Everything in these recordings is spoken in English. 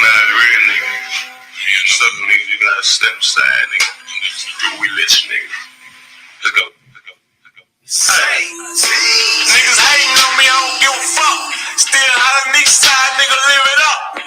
Nah, the real nigga. Suck niggas, you gotta step aside, nigga. We let you, nigga. Let's go. Hey, niggas hating on me, I don't give a fuck. Still hollering each side, nigga, live it up.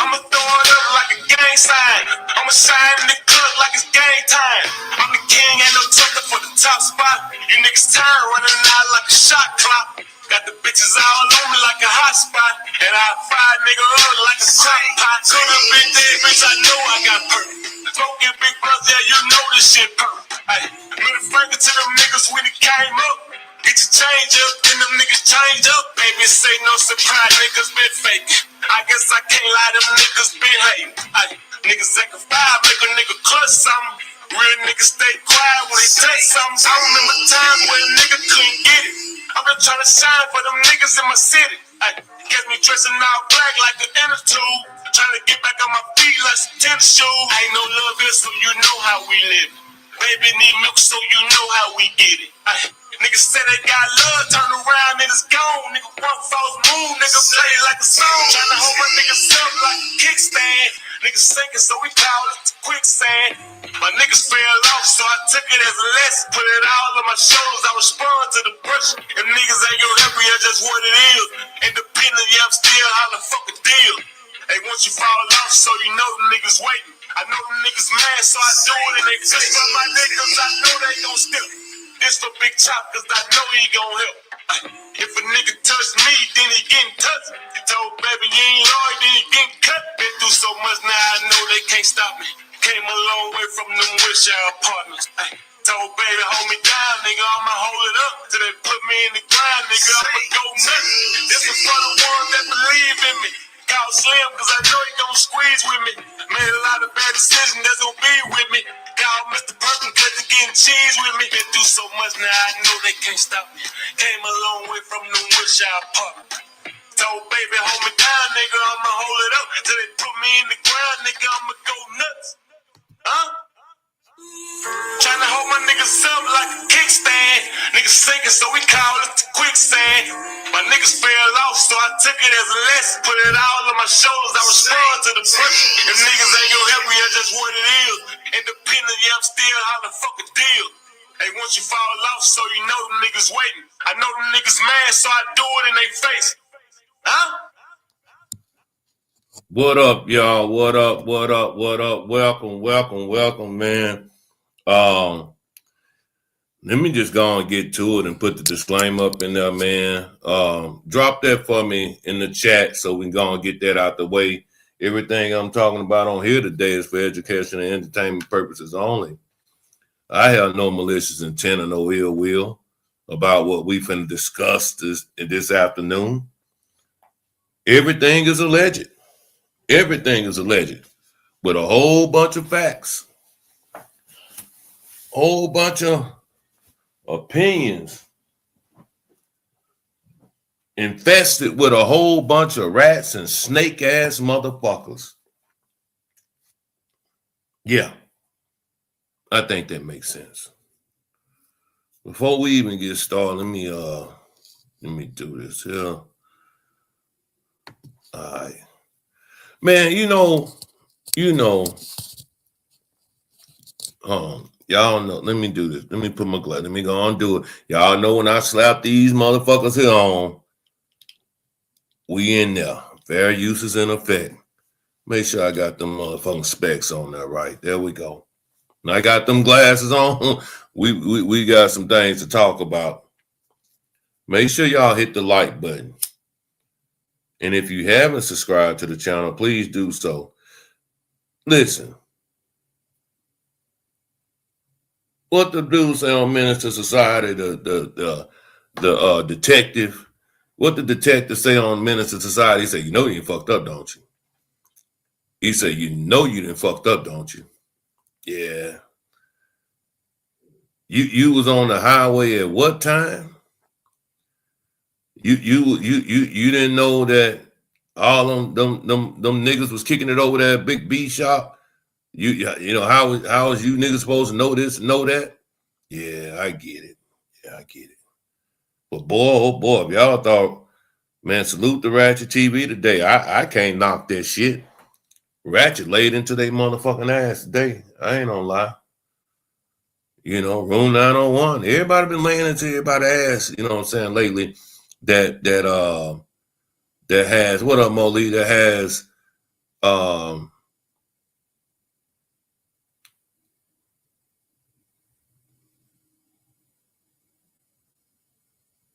I'ma throw it up like a gang sign. I'ma shine in the club like it's game time. I'm the king, ain't no talking for the top spot. You niggas tired running out like a shot clock. Got the bitches all on me like a hot spot. And I fire nigga up like a shot pot. So the big dead bitch, I know I got perk. Smoking big brother, yeah, you know this shit perk. Ay, middle finger to them niggas when it came up. Get your change up, then them niggas change up. Baby, say no surprise, niggas been fake. I guess I can't lie, them niggas been hating. Ay, niggas acting five, make a nigga clutch something. Real niggas stay quiet when they take something. I remember times when a nigga couldn't get it. I've been trying to shine for them niggas in my city. Ay, catch me dressing all black like an inner tube. Trying to get back on my feet like some tennis shoes. Ain't no love here, so you know how we live. Baby need milk, so you know how we get it. Ay, niggas say they got love, turn around and it's gone. Nigga one false move, nigga play like a song. Tryna hold my niggas up like a kickstand. Niggas sinking, so we call it quicksand. My niggas fell off, so I took it as a lesson. Put it all on my shoulders, I respond to the pressure. If niggas ain't gonna help me, that's just what it is. Independent, yeah, I'm still how the fuck a deal. Hey, once you fall off, so you know the niggas waiting. I know the niggas mad, so I do it in they face. For my niggas, I know they gon' still. This for Big Chop, cause I know he gon' help. If a nigga touch me, then he getting touched. He told baby you ain't loyal, then he getting cut. Been through so much now, I know they can't stop me. Came a long way from them wish y'all partners. Told baby hold me down, nigga, I'ma hold it up. Till they put me in the ground, nigga, I'ma go nuts. This is for the ones that believe in me. Call Slim, cause I know he gon' squeeze with me. Made a lot of bad decisions that's gon' be with me. Call Mr. Perkins cause he getting cheese with me. Been through so much now, I know they can't stop me. Came a long way from them wish y'all partners. Told baby hold me down, nigga, I'ma hold it up. Till they put me in the ground, nigga, I'ma go nuts. Huh? Tryna hold my niggas up like a kickstand. Niggas sinking, so we call it quicksand. My niggas fell off, so I took it as a lesson. Put it all on my shoulders, I respond to the pressure. If niggas ain't gonna help me, that's just what it is. Independent, yeah, I'm still how the fuck a deal. Hey, once you fall off, so you know them niggas waiting. I know them niggas mad, so I do it in they face. Huh? What up, y'all? What up? What up? What up? Welcome, man. Let me just go and get to it and put the disclaimer up in there, man. Drop that for me in the chat so we can go and get that out the way. Everything I'm talking about on here today is for education and entertainment purposes only. I have no malicious intent or no ill will about what we finna discuss this afternoon. Everything is alleged. Everything is alleged with a whole bunch of facts, whole bunch of opinions, infested with a whole bunch of rats and snake ass motherfuckers. Yeah, I think that makes sense. Before we even get started, let me do this here. All right. Man, y'all know, let me do this. Let me put my glass. Let me go on and do it. Y'all know when I slap these motherfuckers here on, we in there. Fair use is in effect. Make sure I got them motherfucking specs on there, right? There we go. And I got them glasses on. We got some things to talk about. Make sure y'all hit the like button. And if you haven't subscribed to the channel, please do so. Listen. What the dude say on Menace to Society, the detective, what the detective say on Menace to Society? He said, you know you fucked up, don't you? He said, you know you done fucked up, don't you? Yeah. You was on the highway at what time? You didn't know that all them niggas was kicking it over there at Big B shop? You know how is you niggas supposed to know this and know that? Yeah, I get it. But boy, oh boy, if y'all thought, man, salute the Ratchet TV today. I can't knock that shit. Ratchet laid into their motherfucking ass today. I ain't gonna lie. You know, Room 901. Everybody been laying into everybody's ass, you know what I'm saying, lately. That has, what up, Molly? That has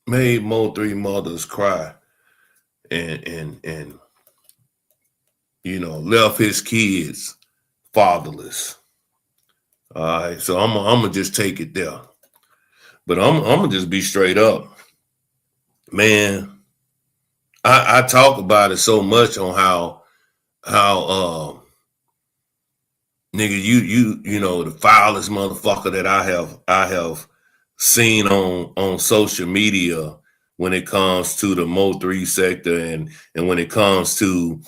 made Mo3 mothers cry and you know, left his kids fatherless. All right, so I'm gonna just take it there. But I'm gonna just be straight up. Man, I talk about it so much on how nigga, you know, the foulest motherfucker that I have seen on social media when it comes to the Mo3 sector and when it comes to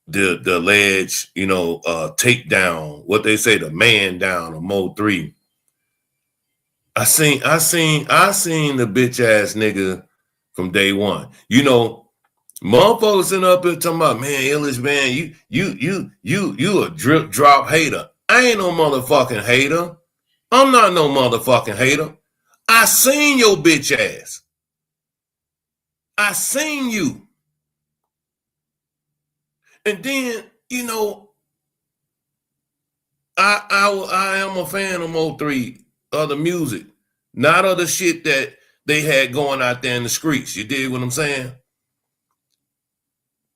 the alleged, you know, takedown, what they say, the man down of Mo3. I seen the bitch ass nigga from day one. You know, motherfuckers sitting up here talking about, man, Illich, man, you a drip drop hater. I ain't no motherfucking hater. I'm not no motherfucking hater. I seen your bitch ass. I seen you. And then, you know, I am a fan of Mo3, other music, not of the shit that they had going out there in the streets. You dig what I'm saying?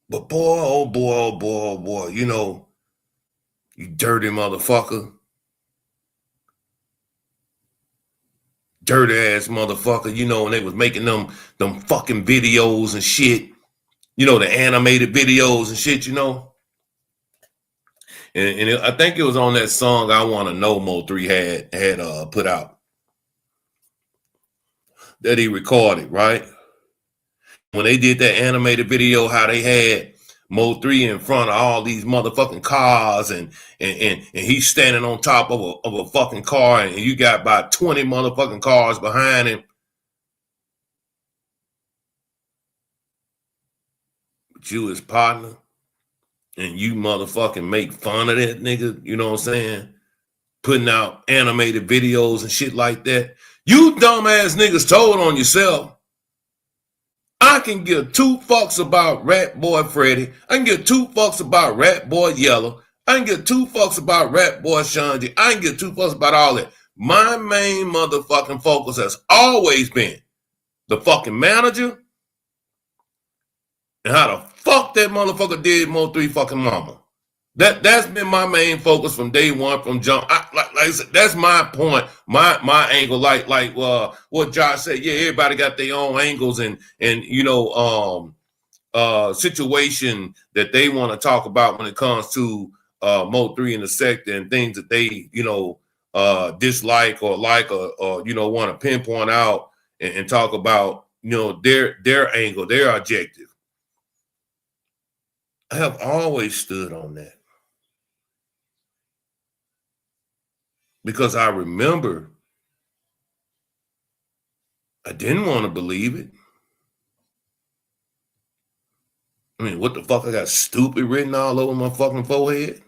But boy, oh boy, oh boy, oh boy, you know, you dirty motherfucker. Dirty ass motherfucker, you know, and they was making them fucking videos and shit, you know, the animated videos and shit, you know. And I think it was on that song I Want to Know Mo3 had put out that he recorded, right? When they did that animated video, how they had Mo3 in front of all these motherfucking cars and he's standing on top of a fucking car and you got about 20 motherfucking cars behind him. But you his partner and you motherfucking make fun of that nigga, you know what I'm saying? Putting out animated videos and shit like that. You dumbass niggas told on yourself. I can give two fucks about Rat Boy Freddy. I can give two fucks about Rat Boy Yellow. I can give two fucks about Rat Boy Shanji. I can give two fucks about all that. My main motherfucking focus has always been the fucking manager and how the fuck that motherfucker did Mo3 fucking mama. That's been my main focus from day one, from jump. Like I said, that's my point, my angle. Like what Josh said. Yeah, everybody got their own angles and you know situation that they want to talk about when it comes to Mo3 in the sector and things that they you know dislike or like or you know want to pinpoint out and talk about you know their angle, their objective. I have always stood on that. Because I remember I didn't want to believe it. I mean, what the fuck? I got stupid written all over my fucking forehead.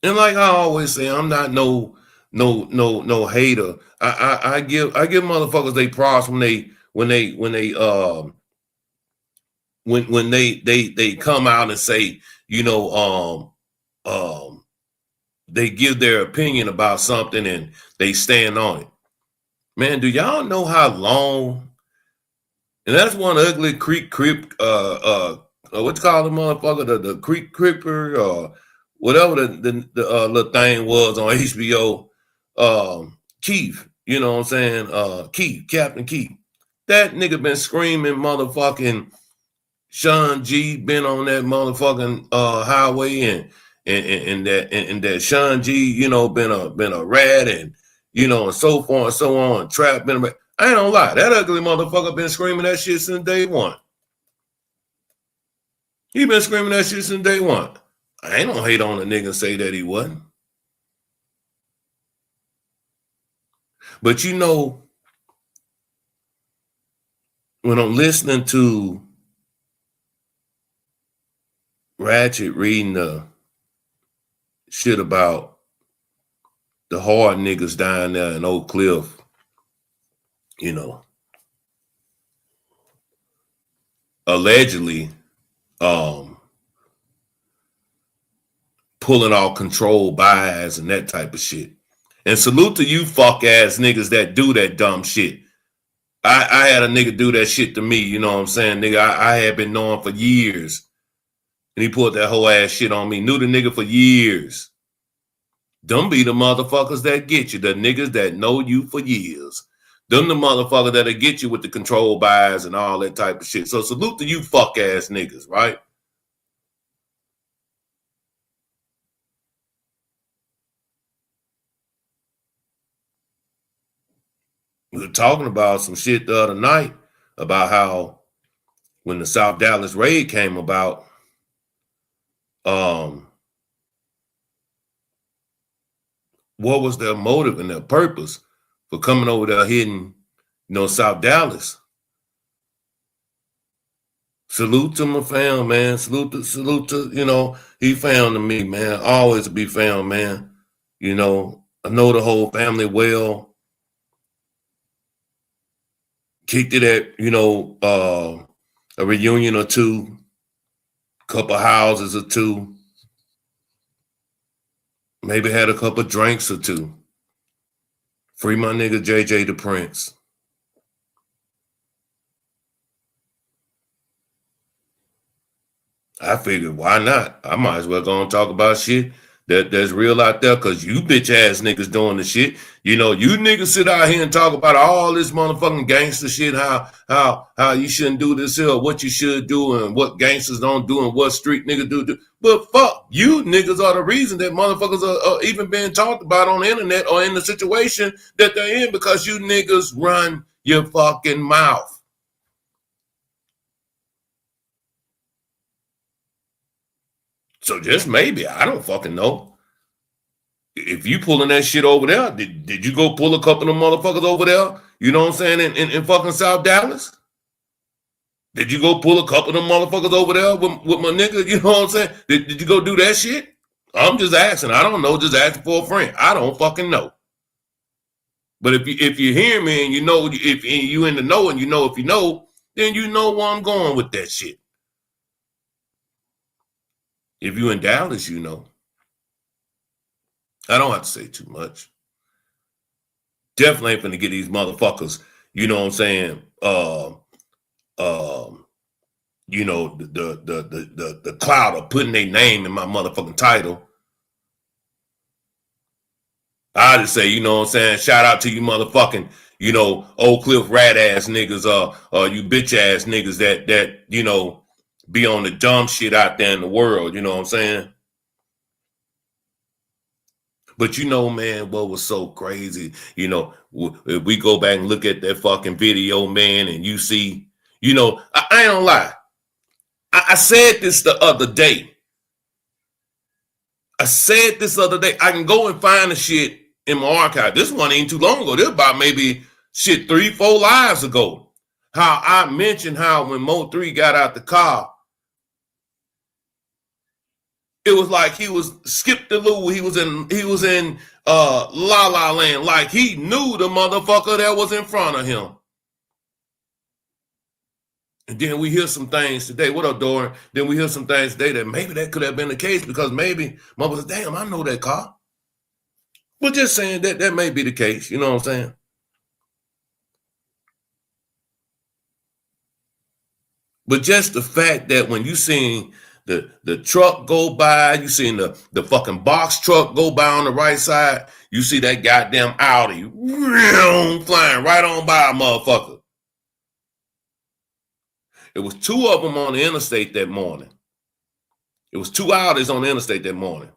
And like I always say, I'm not no hater. I give motherfuckers they props when they come out and say, you know, they give their opinion about something and they stand on it. Man, do y'all know how long? And that's one ugly creek crip, what you call the motherfucker, the creek cripper, or whatever the little thing was on HBO. Keith, you know what I'm saying? Keith, Captain Keith. That nigga been screaming motherfucking Sean G been on that motherfucking highway and that Sean G, you know, been a rat and you know, and so forth and so on, trap been a rat. I ain't gonna lie, that ugly motherfucker been screaming that shit since day one. He been screaming that shit since day one. I ain't gonna hate on a nigga and say that he wasn't. But you know, when I'm listening to Ratchet reading the shit about the hard niggas down there in Oakliff, you know, allegedly pulling off controlled buys and that type of shit. And salute to you fuck ass niggas that do that dumb shit. I had a nigga do that shit to me, you know what I'm saying? Nigga, I had been knowing for years. And he pulled that whole ass shit on me. Knew the nigga for years. Them be the motherfuckers that get you. The niggas that know you for years. Them the motherfuckers that'll get you with the control buys and all that type of shit. So salute to you fuck ass niggas, right? We were talking about some shit the other night about how when the South Dallas raid came about, what was their motive and their purpose for coming over there hitting, South Dallas? Salute to my fam, man. Salute to, he found to me, man. Always be found, man. I know the whole family well. Kicked it at, a reunion or two, couple houses or two. Maybe had a couple drinks or two. Free my nigga JJ the Prince. I figured, why not? I might as well go and talk about shit that's real out there, because you bitch ass niggas doing the shit. You niggas sit out here and talk about all this motherfucking gangster shit, how you shouldn't do this here, what you should do, and what gangsters don't do, and what street niggas do. But fuck, you niggas are the reason that motherfuckers are even being talked about on the internet or in the situation that they're in, because you niggas run your fucking mouth. So just maybe, I don't fucking know. If you pulling that shit over there, did you go pull a couple of them motherfuckers over there? You know what I'm saying? In fucking South Dallas? Did you go pull a couple of them motherfuckers over there with my nigga? You know what I'm saying? Did you go do that shit? I'm just asking. I don't know. Just asking for a friend. I don't fucking know. But if you hear me and you know, if you in the know and you know if you know, then you know where I'm going with that shit. If you in Dallas, you know. I don't have to say too much. Definitely ain't finna get these motherfuckers, you know what I'm saying? The cloud of putting their name in my motherfucking title. I just say, you know what I'm saying? Shout out to you motherfucking, Oakliff rat ass niggas, you bitch ass niggas that be on the dumb shit out there in the world, you know what I'm saying? But man, what was so crazy, if we go back and look at that fucking video, man, and you see, I ain't gonna lie. I said this the other day. I can go and find the shit in my archive. This one ain't too long ago. This about maybe 3-4 lives ago. How I mentioned how when Mo 3 got out the car, it was like he was skipped the loo. He was in La La Land. Like he knew the motherfucker that was in front of him. And then we hear some things today. What up, Doran? Then we hear some things today that maybe that could have been the case, because maybe mother said, damn, I know that car. But just saying that may be the case. You know what I'm saying? But just the fact that when you seen the truck go by, you seen the fucking box truck go by on the right side, you see that goddamn Audi flying right on by a motherfucker. It was 2 of them on the interstate that morning. It was 2 Audis on the interstate that morning.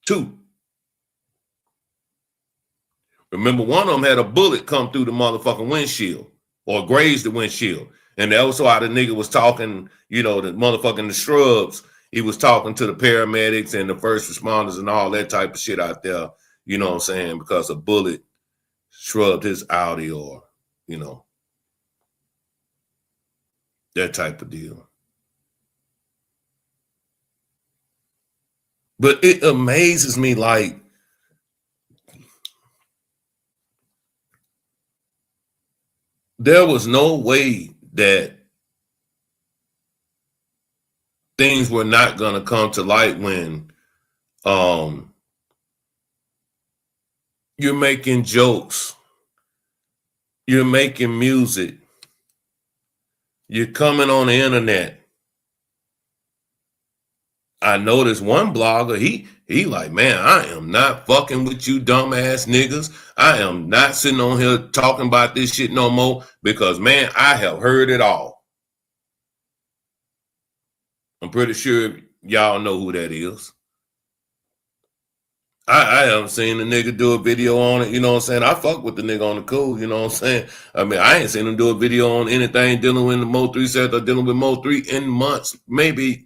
2. Remember, one of them had a bullet come through the motherfucking windshield or grazed the windshield. And that was why the nigga was talking, the motherfucking the Strssed. He was talking to the paramedics and the first responders and all that type of shit out there, you know what I'm saying? Because a bullet shrugged his Audi or, that type of deal. But it amazes me, like, there was no way that things were not going to come to light when you're making jokes, you're making music, you're coming on the internet. I noticed one blogger, he like, man, I am not fucking with you dumbass niggas. I am not sitting on here talking about this shit no more because, man, I have heard it all. I'm pretty sure y'all know who that is. I haven't seen the nigga do a video on it, you know what I'm saying? I fuck with the nigga on the cool, you know what I'm saying? I mean, I ain't seen him do a video on anything dealing with the Mo 3 set or dealing with Mo 3 in months, maybe,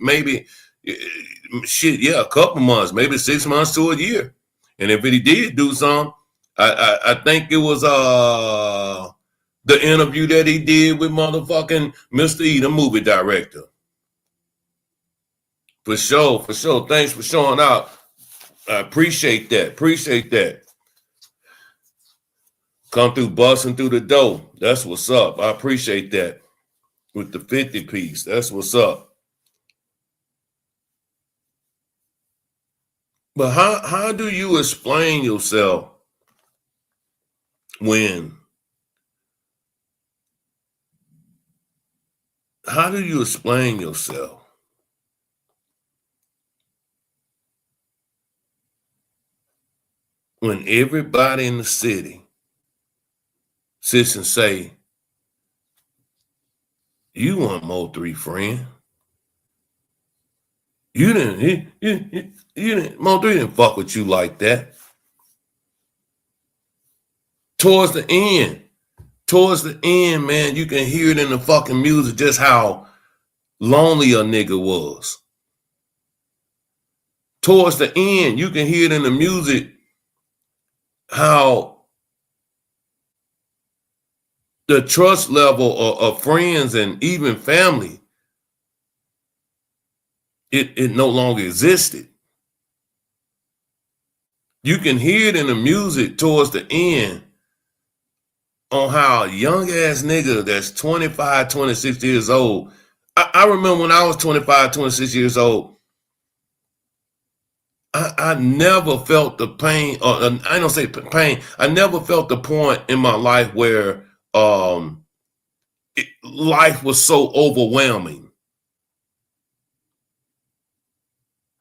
shit, yeah, a couple months, maybe 6 months to a year. And if he did do something, I think it was the interview that he did with motherfucking Mr. E, the movie director. For sure. Thanks for showing out. I appreciate that. Come through busting through the door. That's what's up. I appreciate that. With the 50 piece. That's what's up. But how do you explain yourself when? How do you explain yourself when everybody in the city sits and say, you want Mo 3 friend? You didn't, Mo 3 didn't fuck with you like that. Towards the end, man, you can hear it in the fucking music just how lonely a nigga was. Towards the end, you can hear it in the music how the trust level of friends and even family, it no longer existed. You can hear it in the music towards the end on how a young ass nigga that's 25, 26 years old. I remember when I was 25, 26 years old, I never felt the pain, or I don't say pain. I never felt the point in my life where life was so overwhelming.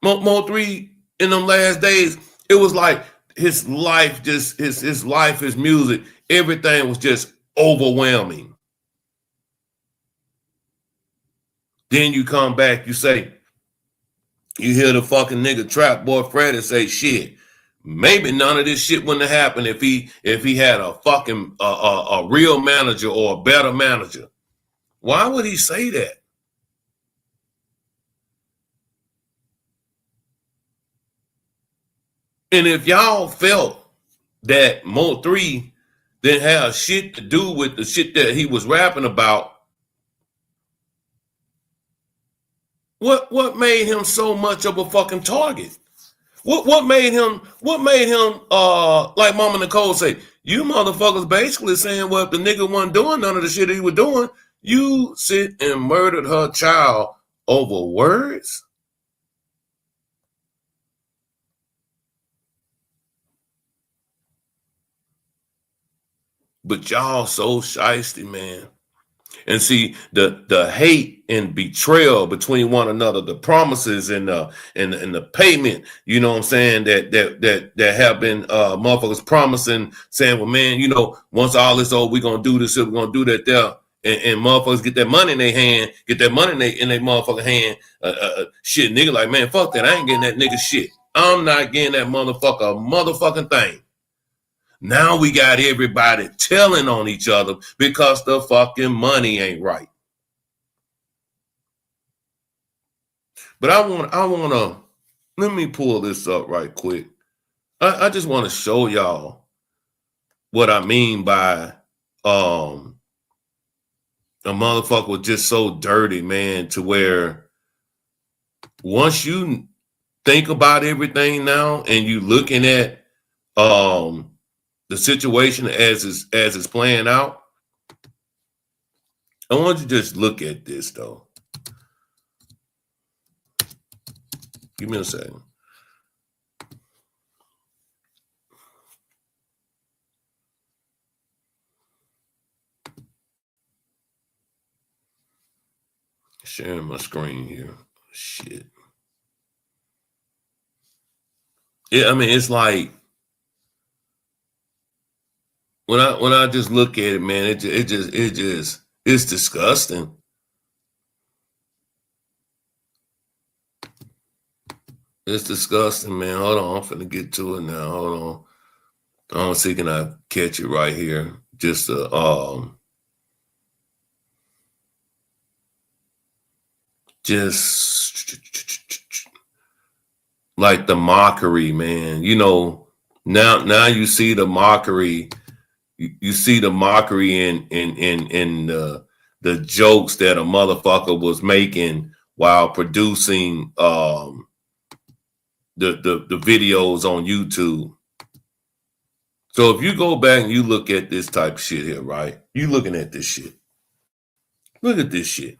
Mo 3 in them last days, it was like his life, just his life, his music, everything was just overwhelming. Then you come back, you say, you hear the fucking nigga Trap Boy Freddy say, shit, maybe none of this shit wouldn't have happened if he had a fucking a real manager or a better manager. Why would he say that? And if y'all felt that Mo 3 didn't have shit to do with the shit that he was rapping about, what made him so much of a fucking target? What made him like Mama Nicole say, you motherfuckers basically saying, well, if the nigga wasn't doing none of the shit he was doing, you sit and murdered her child over words? But y'all so shiesty, man. And see the hate and betrayal between one another, the promises and the payment, you know what I'm saying, that have been motherfuckers promising, saying, well, man, you know, once all this over, we're gonna do this, we're gonna do that there. And motherfuckers get that money in their hand, get that money in their motherfucking hand. Shit, nigga, like, man, fuck that. I ain't getting that nigga shit. I'm not getting that motherfucking thing. Now we got everybody telling on each other because the fucking money ain't right. But I want to, let me pull this up right quick. I just want to show y'all what I mean by a motherfucker was just so dirty, man, to where once you think about everything now and you looking at the situation as it's playing out, I want you to just look at this though. Give me a second. Sharing my screen here. Shit. Yeah, I mean, it's like when I just look at it, man, it's disgusting. It's disgusting, man. Hold on, I'm finna get to it now. Hold on. I don't see can I catch it right here. Just like the mockery, man. You know, now you see the mockery. You see the mockery in the jokes that a motherfucker was making while producing the videos on YouTube. So if you go back and you look at this type of shit here, right? You looking at this shit. Look at this shit.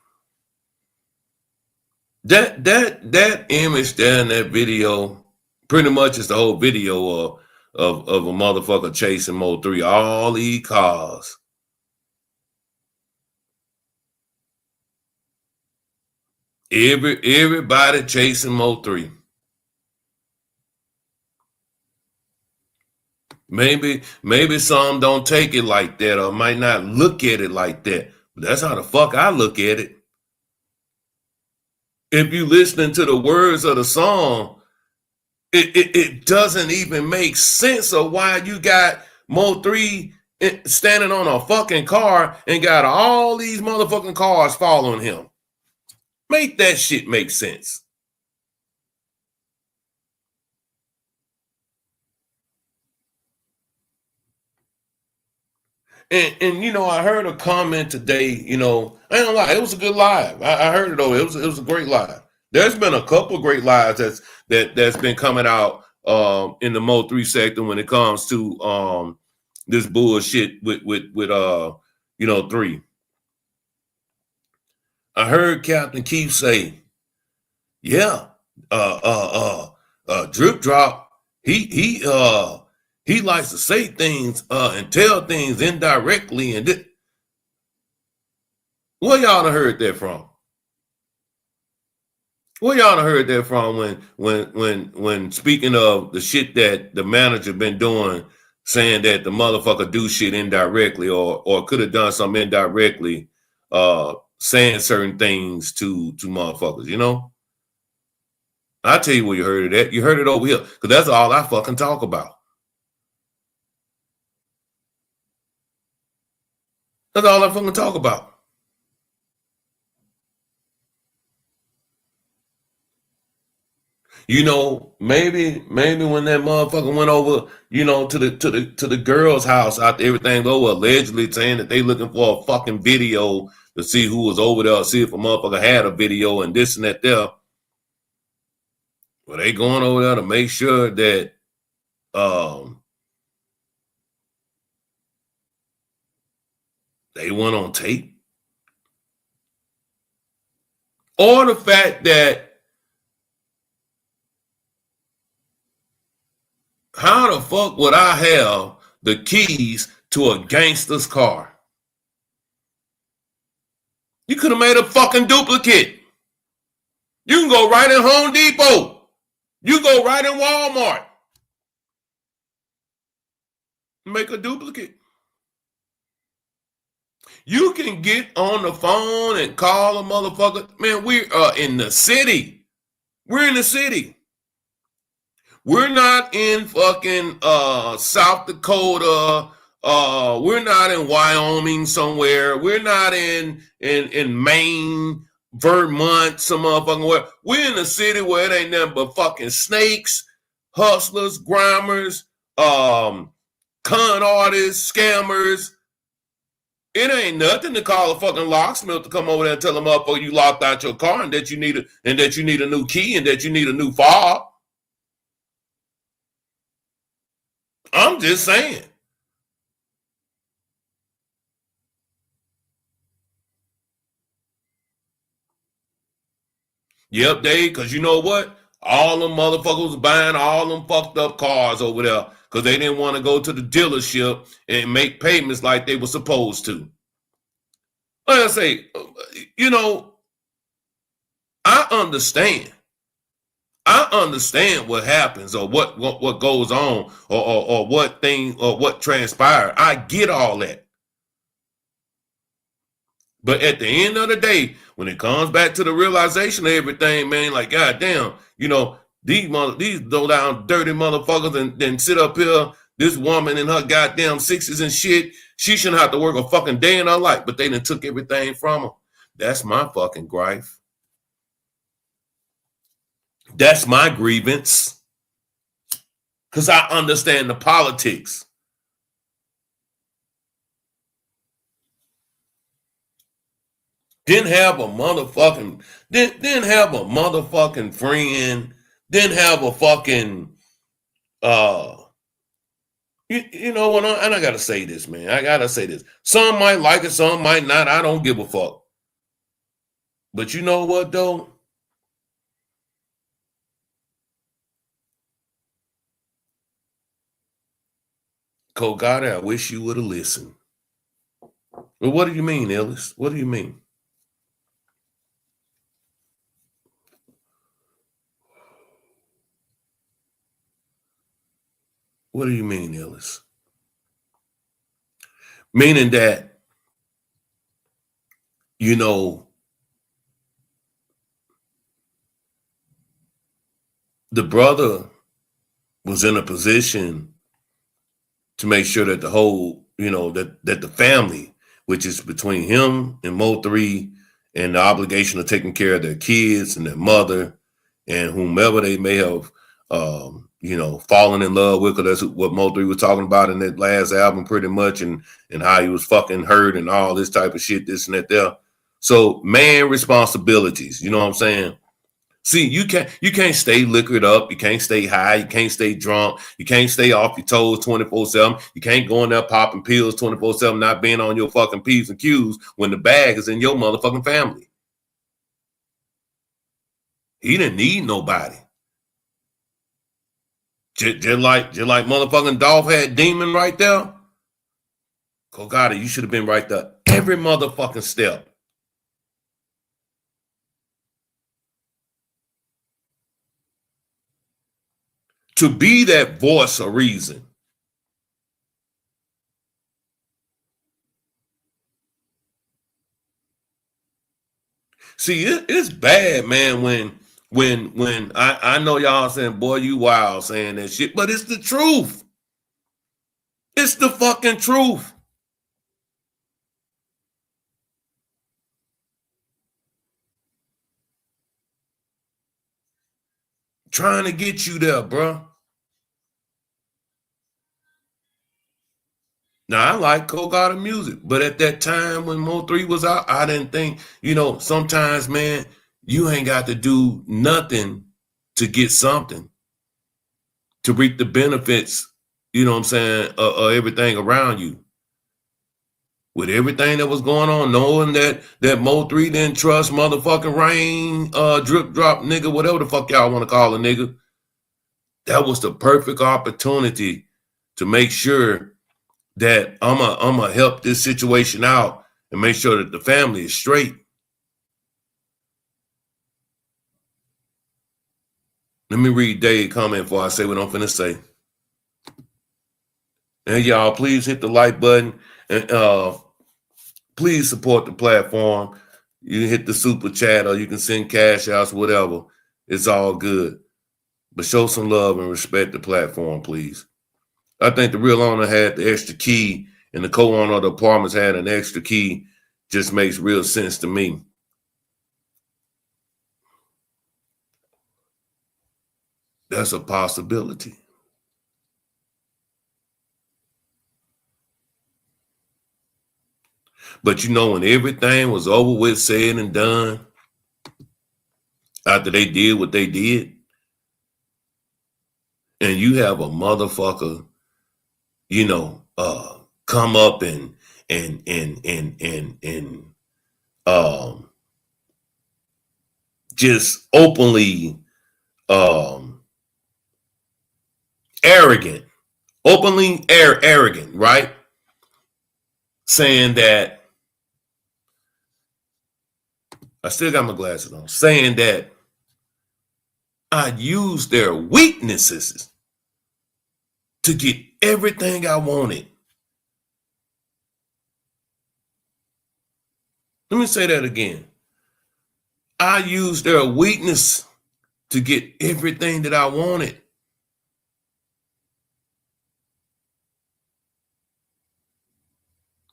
That image there in that video pretty much is the whole video of a motherfucker chasing Mo 3, all these cars. Everybody chasing Mo 3. Maybe some don't take it like that or might not look at it like that. But that's how the fuck I look at it. If you listening to the words of the song, it doesn't even make sense of why you got Mo 3 standing on a fucking car and got all these motherfucking cars following him. Make that shit make sense. And you know, I heard a comment today, you know, I ain't gonna lie, it was a good live. I heard it though. It was a great live. There's been a couple great lives that's been coming out in the Mo 3 sector when it comes to this bullshit with you know, 3. I heard Captain Keith say, yeah, Drip Drop, he likes to say things and tell things indirectly, and where y'all done heard that from? Where y'all done heard that from when speaking of the shit that the manager been doing, saying that the motherfucker do shit indirectly or could have done something indirectly, saying certain things to motherfuckers, you know? I tell you where you heard it at. You heard it over here, because that's all I fucking talk about. That's all I fucking talk about. You know, maybe when that motherfucker went over, you know, to the girl's house after everything over, allegedly saying that they looking for a fucking video to see who was over there, see if a motherfucker had a video and this and that there. Well, they going over there to make sure that they went on tape. Or the fact that how the fuck would I have the keys to a gangster's car? You could have made a fucking duplicate. You can go right in Home Depot. You go right in Walmart. Make a duplicate. You can get on the phone and call a motherfucker. Man, we are in the city. We're in the city. We're not in fucking South Dakota. We're not in Wyoming somewhere. We're not in Maine, Vermont, some motherfucking where. We're in a city where it ain't nothing but fucking snakes, hustlers, grimers, con artists, scammers. It ain't nothing to call a fucking locksmith to come over there and tell them, motherfucker, you locked out your car and that you need a new key and that you need a new fob. I'm just saying. Yep, Dave, because you know what? All them motherfuckers was buying all them fucked up cars over there because they didn't want to go to the dealership and make payments like they were supposed to. Like I say, you know, I understand. I understand what happens or what goes on or what thing or what transpired. I get all that. But at the end of the day, when it comes back to the realization of everything, man, like goddamn, you know, these low down dirty motherfuckers and then sit up here, this woman in her goddamn 60s and shit, she shouldn't have to work a fucking day in her life, but they done took everything from her. That's my fucking gripe. That's my grievance. Because I understand the politics. Didn't have a motherfucking didn't have a motherfucking friend. Didn't have a fucking you know what? And I gotta say this, man. I gotta say this. Some might like it, some might not. I don't give a fuck. But you know what though? Kogata, I wish you would have listened. Well, what do you mean, Ellis? What do you mean? What do you mean, Ellis? Meaning that, you know, the brother was in a position to make sure that the whole, you know, that the family, which is between him and Mo3, and the obligation of taking care of their kids and their mother and whomever they may have, you know, fallen in love with, because that's what Mo3 was talking about in that last album pretty much, and how he was fucking hurt and all this type of shit, this and that there. So man responsibilities, you know what I'm saying? See, you can't stay liquored up, you can't stay high, you can't stay drunk, you can't stay off your toes 24/7, you can't go in there popping pills 24/7, not being on your fucking P's and Q's when the bag is in your motherfucking family. He didn't need nobody. Just like motherfucking Dolph had Demon right there. Kogata, you should have been right there every motherfucking step. To be that voice of reason. See, it's bad, man, when I know y'all saying, boy, you wild saying that shit, but it's the truth. It's the fucking truth. Trying to get you there, bro. Now, I like Kogata music, but at that time when Mo3 was out, I didn't think, you know, sometimes, man, you ain't got to do nothing to get something, to reap the benefits, you know what I'm saying, of everything around you. With everything that was going on, knowing that Mo3 didn't trust motherfucking Rain, drip drop nigga, whatever the fuck y'all want to call a nigga, that was the perfect opportunity to make sure that I'm a help this situation out and make sure that the family is straight. Let me read Dayz comment before I say what I'm finna say. And y'all, please hit the like button and please support the platform. You can hit the super chat or you can send cash outs, whatever. It's all good. But show some love and respect the platform, please. I think the real owner had the extra key and the co-owner of the apartments had an extra key. Just makes real sense to me. That's a possibility. But you know, when everything was over with, said and done, after they did what they did, and you have a motherfucker come up and just openly arrogant, arrogant, right? Saying that I still got my glasses on, saying that I use their weaknesses to get everything I wanted. Let me say that again. I use their weakness to get everything that I wanted.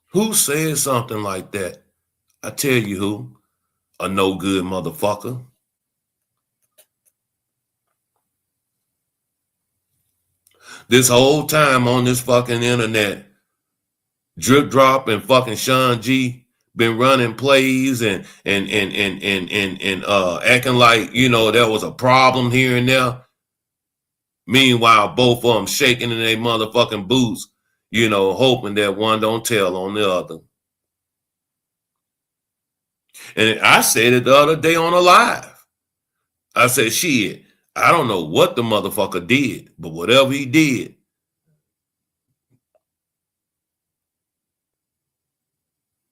Who says something like that? I tell you who. A no good motherfucker. This whole time on this fucking internet, Drip Drop and fucking Sean G been running plays and acting like, there was a problem here and there. Meanwhile, both of them shaking in their motherfucking boots, hoping that one don't tell on the other. And I said it the other day on a live. I said, shit, I don't know what the motherfucker did, but whatever he did,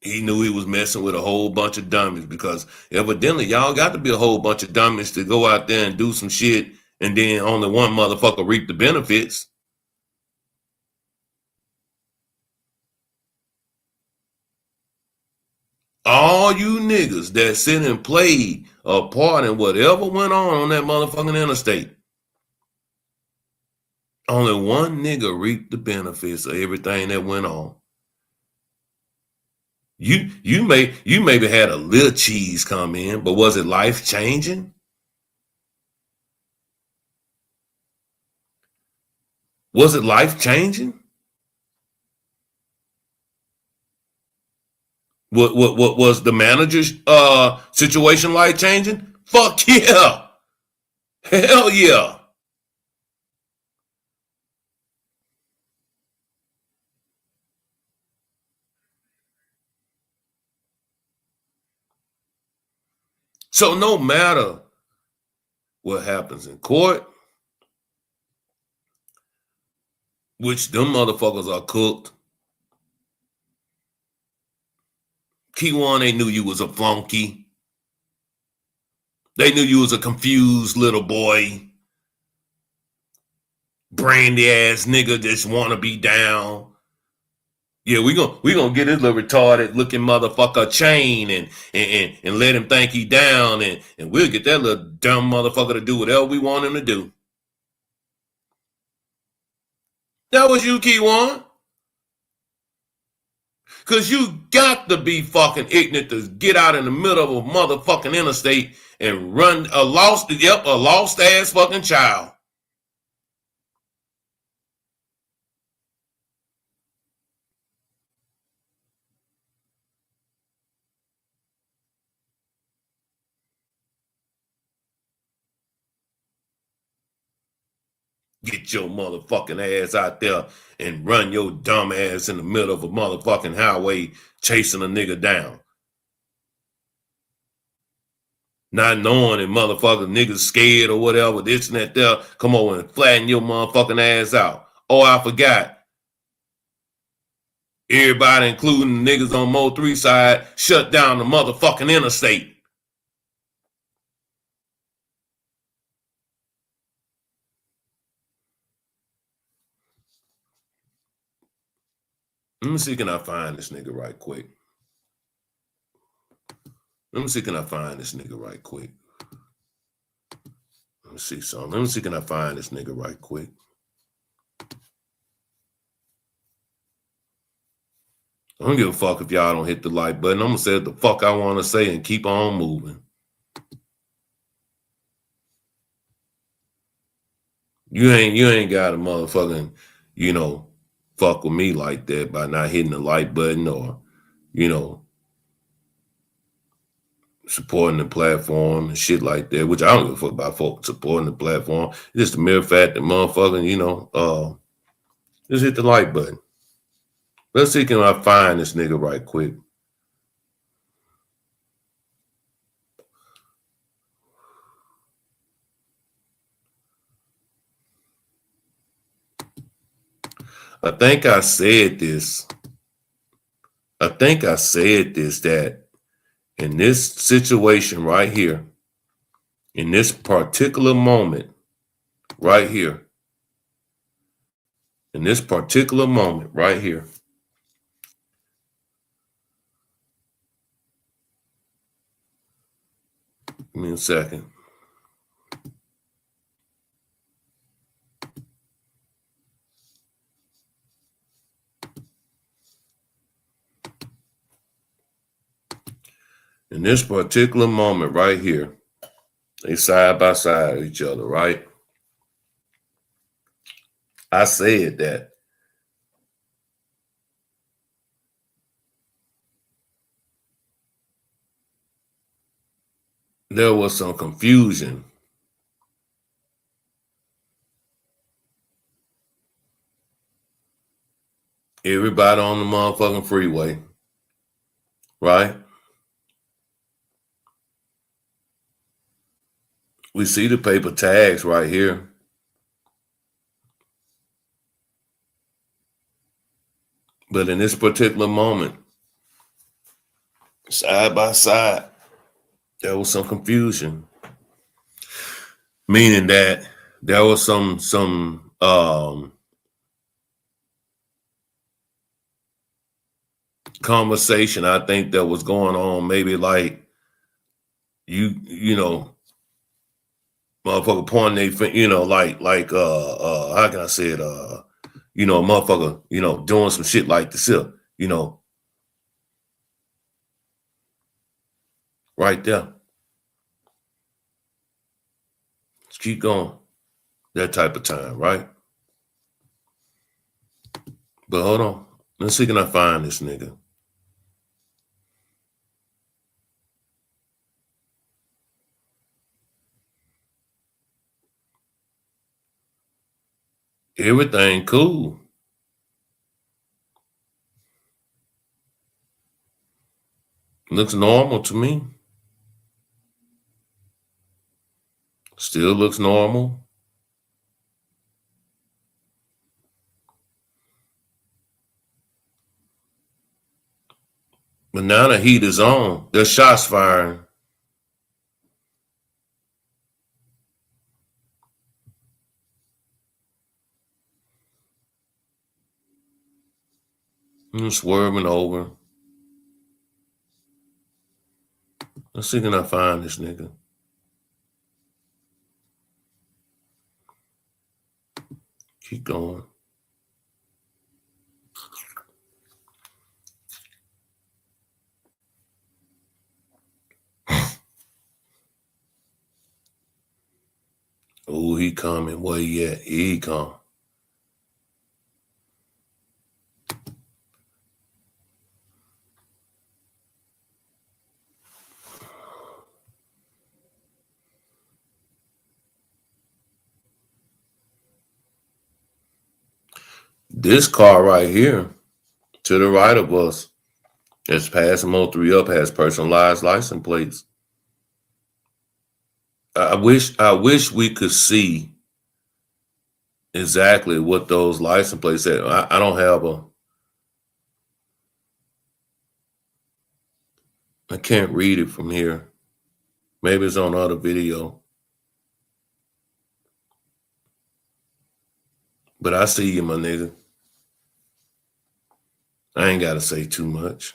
he knew he was messing with a whole bunch of dummies, because evidently y'all got to be a whole bunch of dummies to go out there and do some shit and then only one motherfucker reap the benefits. All you niggas that sit and played a part in whatever went on that motherfucking interstate, only one nigga reaped the benefits of everything that went on. You maybe had a little cheese come in, but was it life changing? Was it life changing? What was the manager's situation life changing? Fuck yeah. Hell yeah. So no matter what happens in court, which them motherfuckers are cooked. Key1, they knew you was a flunky. They knew you was a confused little boy. Brandy ass nigga just wanna be down. Yeah, we gonna get this little retarded looking motherfucker a chain and let him think he down, and we'll get that little dumb motherfucker to do whatever we want him to do. That was you, Key1. Cause you got to be fucking ignorant to get out in the middle of a motherfucking interstate and run a lost ass fucking child. Get your motherfucking ass out there and run your dumb ass in the middle of a motherfucking highway chasing a nigga down. Not knowing that motherfucking niggas scared or whatever, this and that there. Come on and flatten your motherfucking ass out. Oh, I forgot. Everybody, including the niggas on Mo 3 side, shut down the motherfucking interstate. Let me see, can I find this nigga right quick? Let me see, can I find this nigga right quick? Let me see something. Let me see, can I find this nigga right quick? I don't give a fuck if y'all don't hit the like button. I'm gonna say what the fuck I want to say and keep on moving. You ain't got a motherfucking, fuck with me like that by not hitting the like button or, supporting the platform and shit like that, which I don't give a fuck about folks supporting the platform. It's just the mere fact that motherfucking, Just hit the like button. Let's see, can I find this nigga right quick? I think I said this. That in this situation right here, in this particular moment, right here, in this particular moment right here, give me a second. In this particular moment right here, they side by side of each other, right? I said that there was some confusion. Everybody on the motherfucking freeway, right? We see the paper tags right here. But in this particular moment, side by side, there was some confusion. Meaning that there was some conversation, I think, that was going on. Maybe like you know, motherfucker pointing they finger, you know, like how can I say it? You know, motherfucker, you know, doing some shit like this here, you know, right there. Let's keep going. That type of time, right? But hold on. Let's see, can I find this nigga? Everything cool. Looks normal to me. Still looks normal. But now the heat is on. There's shots firing. I'm swerving over. Let's see, can I find this nigga? Keep going. Oh, he coming. Where he at? He come. This car right here, to the right of us, that's passing 03 up, has personalized license plates. I wish we could see exactly what those license plates said. I don't have I can't read it from here. Maybe it's on other video. But I see you, my nigga. I ain't got to say too much.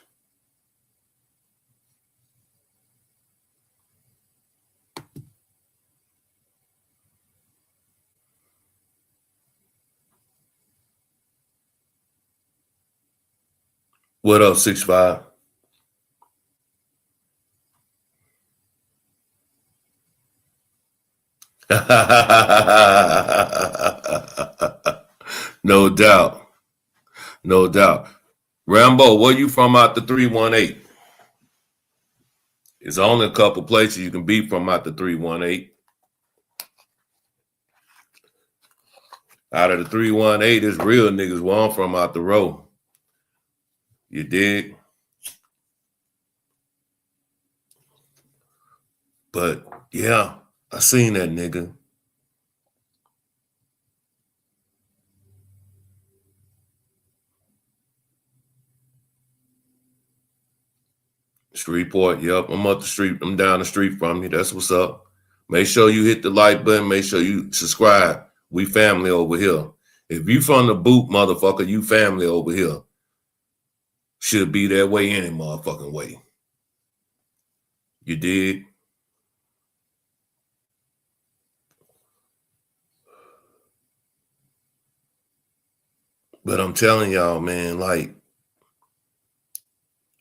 What up, 6'5"? No doubt. No doubt. Rambo, where you from out the 318? There's only a couple places you can be from out the 318. Out of the 318, it's real niggas where I'm from out the road. You dig? But yeah, I seen that nigga. Streetport, yep. I'm up the street. I'm down the street from you. That's what's up. Make sure you hit the like button. Make sure you subscribe. We family over here. If you from the boot, motherfucker, you family over here. Should be that way any motherfucking way. You dig? But I'm telling y'all, man, like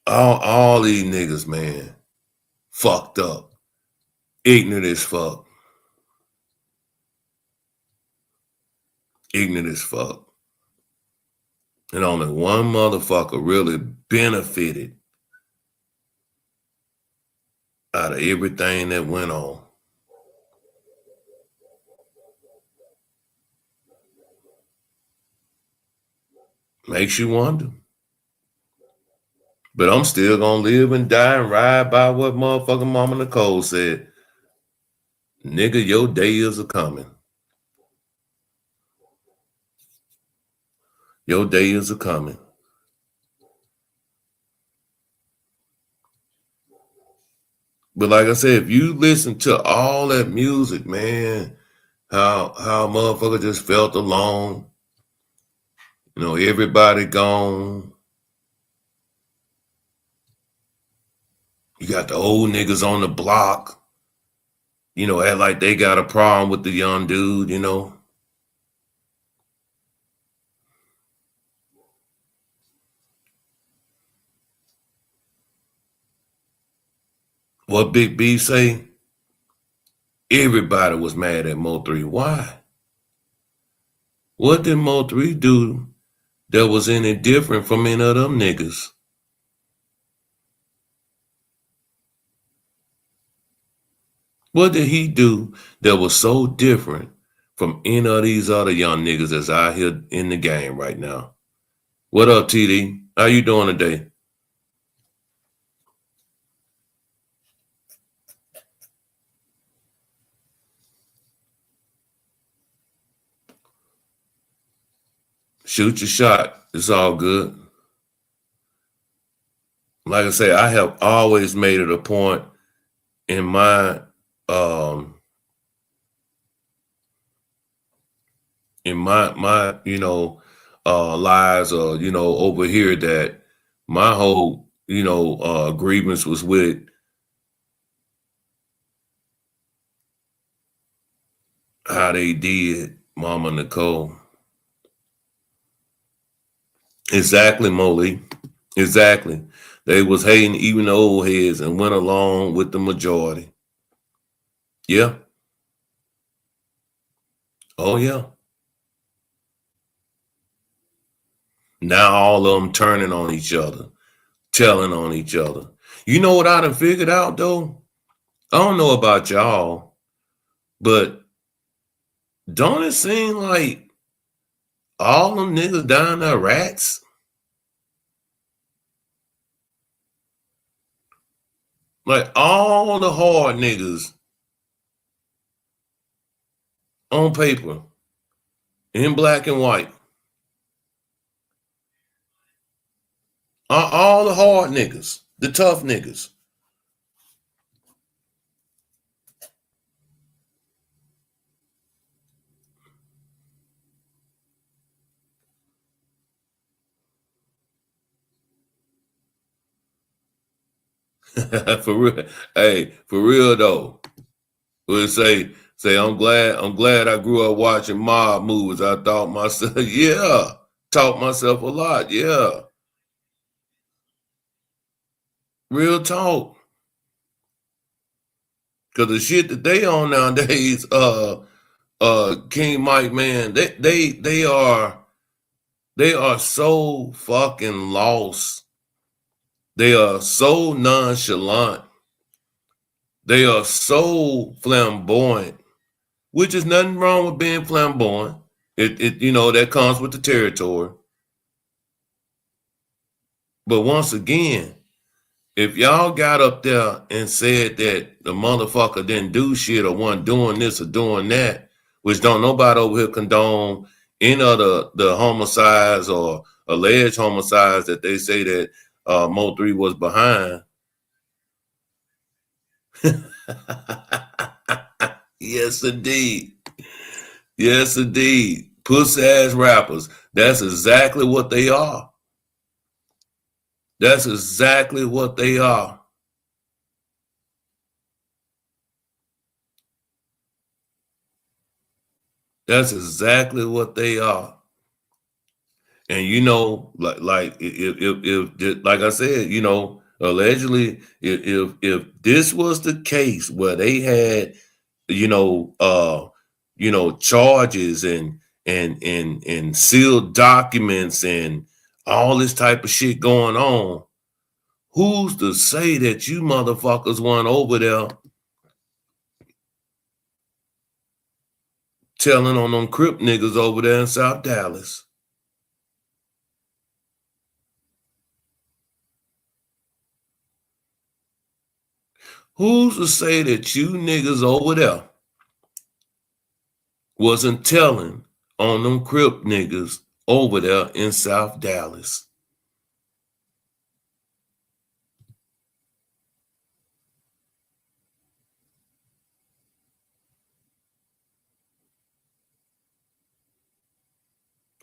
all these niggas, man, fucked up. Ignorant as fuck. Ignorant as fuck. And only one motherfucker really benefited out of everything that went on. Makes you wonder. But I'm still gonna live and die and ride by what motherfucking Mama Nicole said. Nigga, your days are coming. Your days are coming. But like I said, if you listen to all that music, man, how motherfucker just felt alone. You know, everybody gone. You got the old niggas on the block, you know, act like they got a problem with the young dude, you know. What Big B say? Everybody was mad at Mo3. Why? What did Mo3 do that was any different from any of them niggas? What did he do that was so different from any of these other young niggas that's out here in the game right now? What up, TD? How you doing today? Shoot your shot. It's all good. Like I say, I have always made it a point in my you know lives or you know over here that my whole you know grievance was with how they did Mama Nicole. Exactly, Molly. Exactly. They was hating even the old heads and went along with the majority. Yeah. Oh yeah. Now all of them turning on each other, telling on each other. You know what I done figured out though? I don't know about y'all, but don't it seem like all them niggas down there rats? Like all the hard niggas on paper, in black and white. All the hard niggas, the tough niggas. For real. Hey, for real though. We'll say I'm glad I grew up watching mob movies. I thought myself, yeah, taught myself a lot. Yeah. Real talk. Cause the shit that they on nowadays, King Mike, man, they are so fucking lost. They are so nonchalant. They are so flamboyant, which is nothing wrong with being flamboyant. That comes with the territory. But once again, if y'all got up there and said that the motherfucker didn't do shit or wasn't doing this or doing that, which don't nobody over here condone any of the homicides or alleged homicides that they say that Mo3 was behind. Yes, indeed. Yes, indeed. Puss ass rappers. That's exactly what they are. That's exactly what they are. That's exactly what they are. And if like I said, allegedly, if this was the case where they had, charges and sealed documents and all this type of shit going on, who's to say that you motherfuckers weren't over there telling on them Crip niggas over there in South Dallas? Who's to say that you niggas over there wasn't telling on them Crip niggas over there in South Dallas?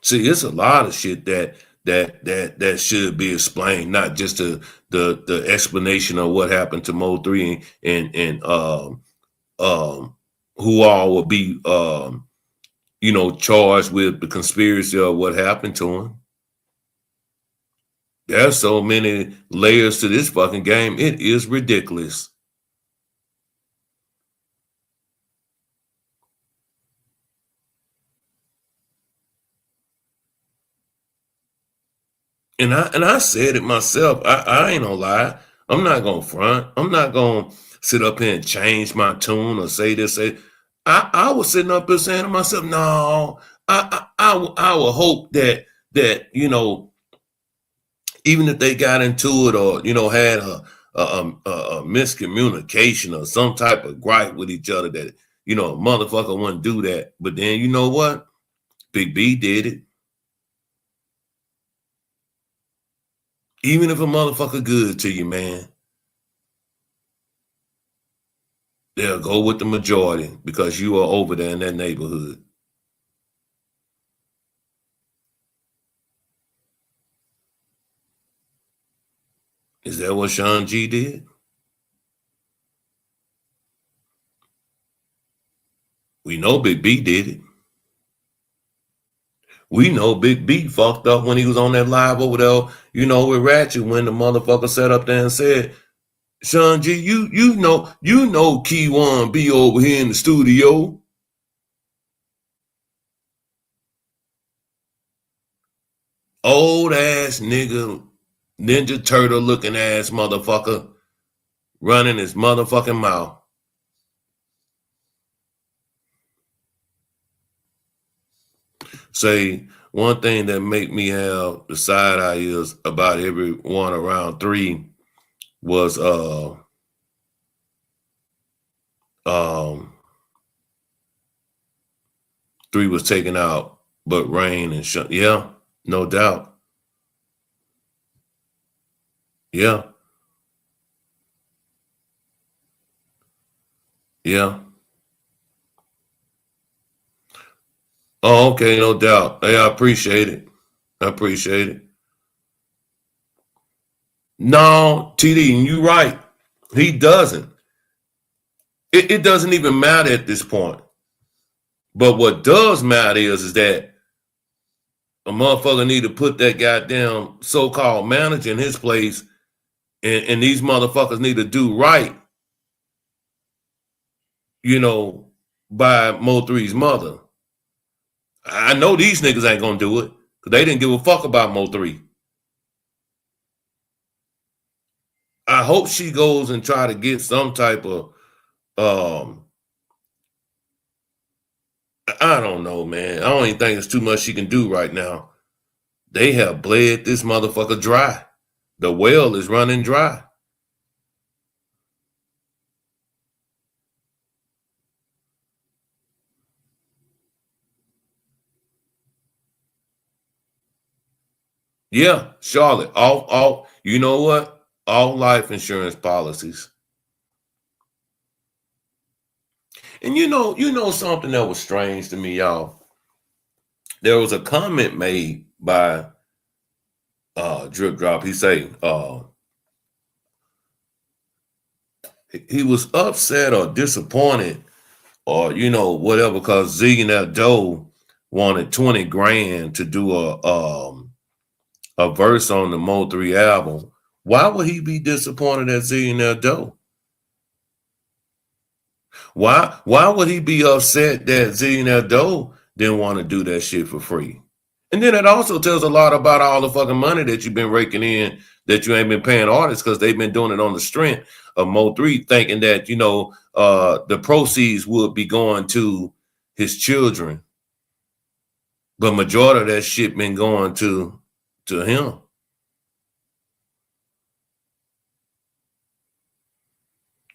See, it's a lot of shit that should be explained, not just the explanation of what happened to Mo3 and who all will be charged with the conspiracy of what happened to him. There's so many layers to this fucking game. It is ridiculous. And I said it myself. I ain't gonna lie. I'm not gonna front. I'm not gonna sit up here and change my tune or say this. I was sitting up here saying to myself, no, I will hope that even if they got into it or had a miscommunication or some type of gripe with each other, that a motherfucker wouldn't do that. But then you know what? Big B did it. Even if a motherfucker good to you, man, they'll go with the majority because you are over there in that neighborhood. Is that what Sean G did? We know Big B did it. We know Big B fucked up when he was on that live over there, with Ratchet, when the motherfucker sat up there and said, Sean G, you know Key One be over here in the studio. Old ass nigga, Ninja Turtle looking ass motherfucker running his motherfucking mouth. Say, one thing that make me have the side eye is about everyone around 3 was 3 was taken out, but Rain and yeah, no doubt. Yeah. Yeah. Oh, okay, no doubt. Hey, I appreciate it. No, TD, you right. He doesn't. It doesn't even matter at this point. But what does matter is that a motherfucker need to put that goddamn so-called manager in his place, and these motherfuckers need to do right, by Mo3's mother. I know these niggas ain't gonna do it because they didn't give a fuck about Mo3. I hope she goes and try to get some type of I don't don't know, man. I don't even think it's too much she can do right now. They have bled this motherfucker dry. The well is running dry. Yeah, Charlotte. All. You know what? All life insurance policies. And you know something that was strange to me, y'all. There was a comment made by Drip Drop. He say he was upset or disappointed or whatever because Zillionaire Doe wanted 20 grand to do a verse on the Mo 3 album. Why would he be disappointed at Zillionaire Doe? Why would he be upset that Zillionaire Doe didn't want to do that shit for free? And then it also tells a lot about all the fucking money that you've been raking in that you ain't been paying artists because they've been doing it on the strength of Mo 3, thinking that, the proceeds would be going to his children. But majority of that shit been going to him.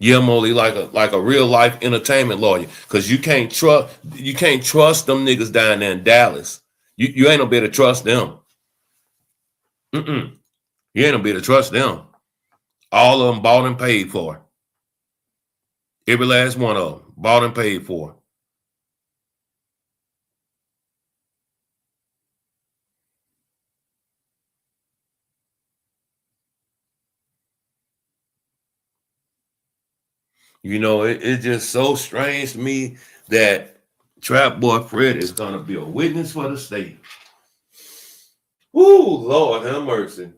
Yeah, Molly, like a real life entertainment lawyer, because you can't trust them niggas down there in Dallas. You ain't no better trust them. You ain't no better trust them. All of them bought and paid for. Every last one of them bought and paid for. It's just so strange to me that Trap Boy Fred is gonna be a witness for the state. Ooh, Lord have mercy.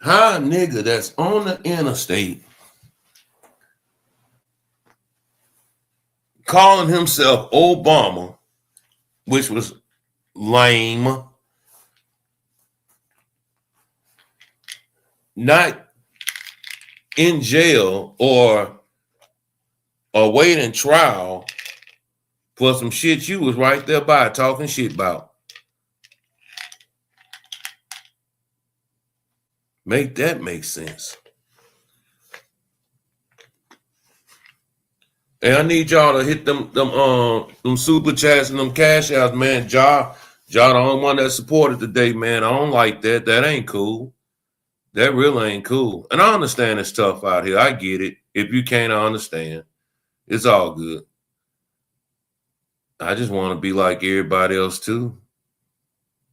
How a nigga that's on the interstate calling himself Obama, which was lame, not in jail or awaiting trial for some shit you was right there by talking shit about. Make that make sense. And I need y'all to hit them super chats and them cash outs, man. Ja the only one that supported today, man. I don't like that. That ain't cool. That really ain't cool. And I understand it's tough out here. I get it. If you can't understand, it's all good. I just want to be like everybody else too.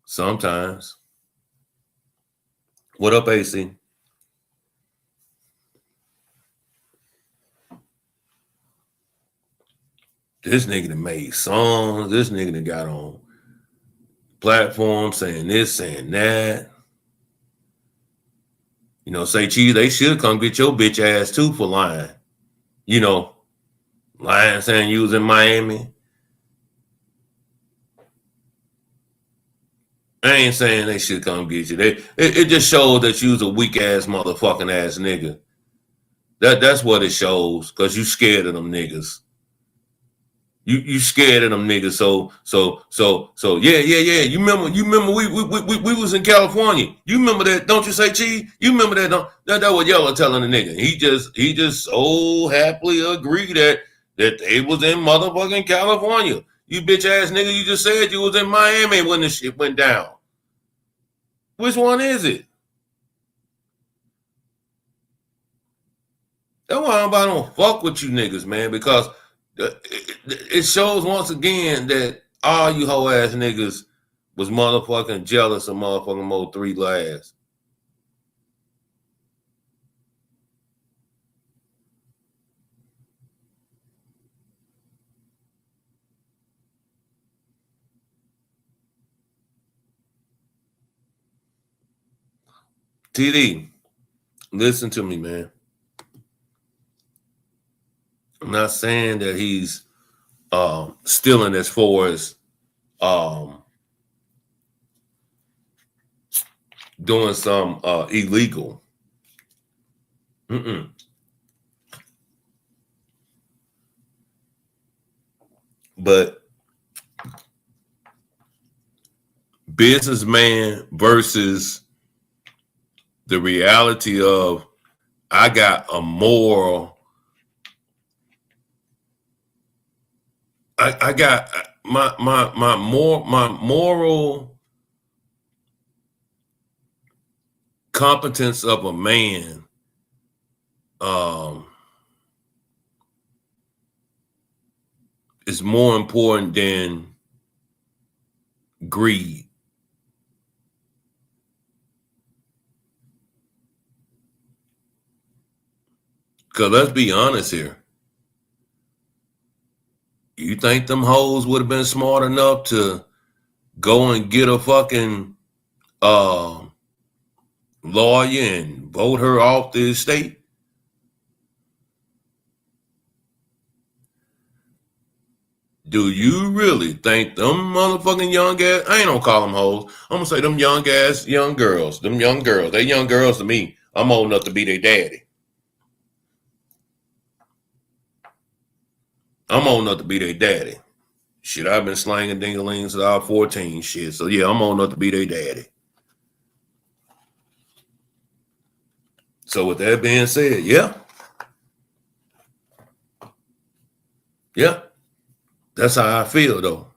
Sometimes. What up, AC? This nigga that made songs. This nigga that got on platforms saying this, saying that. Say cheese, they should come get your bitch ass too for lying. Lying saying you was in Miami. I ain't saying they should come get you. It just shows that you was a weak ass motherfucking ass nigga. That's what it shows, because you scared of them niggas. You scared of them niggas. So yeah. You remember we was in California. You remember that, don't you say, Chief? You remember that? That what Yellow telling the nigga. He just so happily agreed that they was in motherfucking California. You bitch ass nigga, you just said you was in Miami when the shit went down. Which one is it? That's why I don't fuck with you niggas, man, because it shows once again that all you hoe ass niggas was motherfucking jealous of motherfucking Mo 3 last. TD, listen to me, man. I'm not saying that he's stealing as far as doing some illegal. But businessman versus the reality of I got a moral. I got my moral competence of a man is more important than greed. Because let's be honest here. You think them hoes would have been smart enough to go and get a fucking lawyer and vote her off the estate? Do you really think them motherfucking young ass, I ain't gonna call them hoes, I'm gonna say them young ass young girls, they young girls to me. I'm old enough to be their daddy. I'm old enough to be their daddy. Shit, I've been slanging ding-a-lings since I was 14 shit. So yeah, I'm old enough to be their daddy. So with that being said, yeah. That's how I feel though.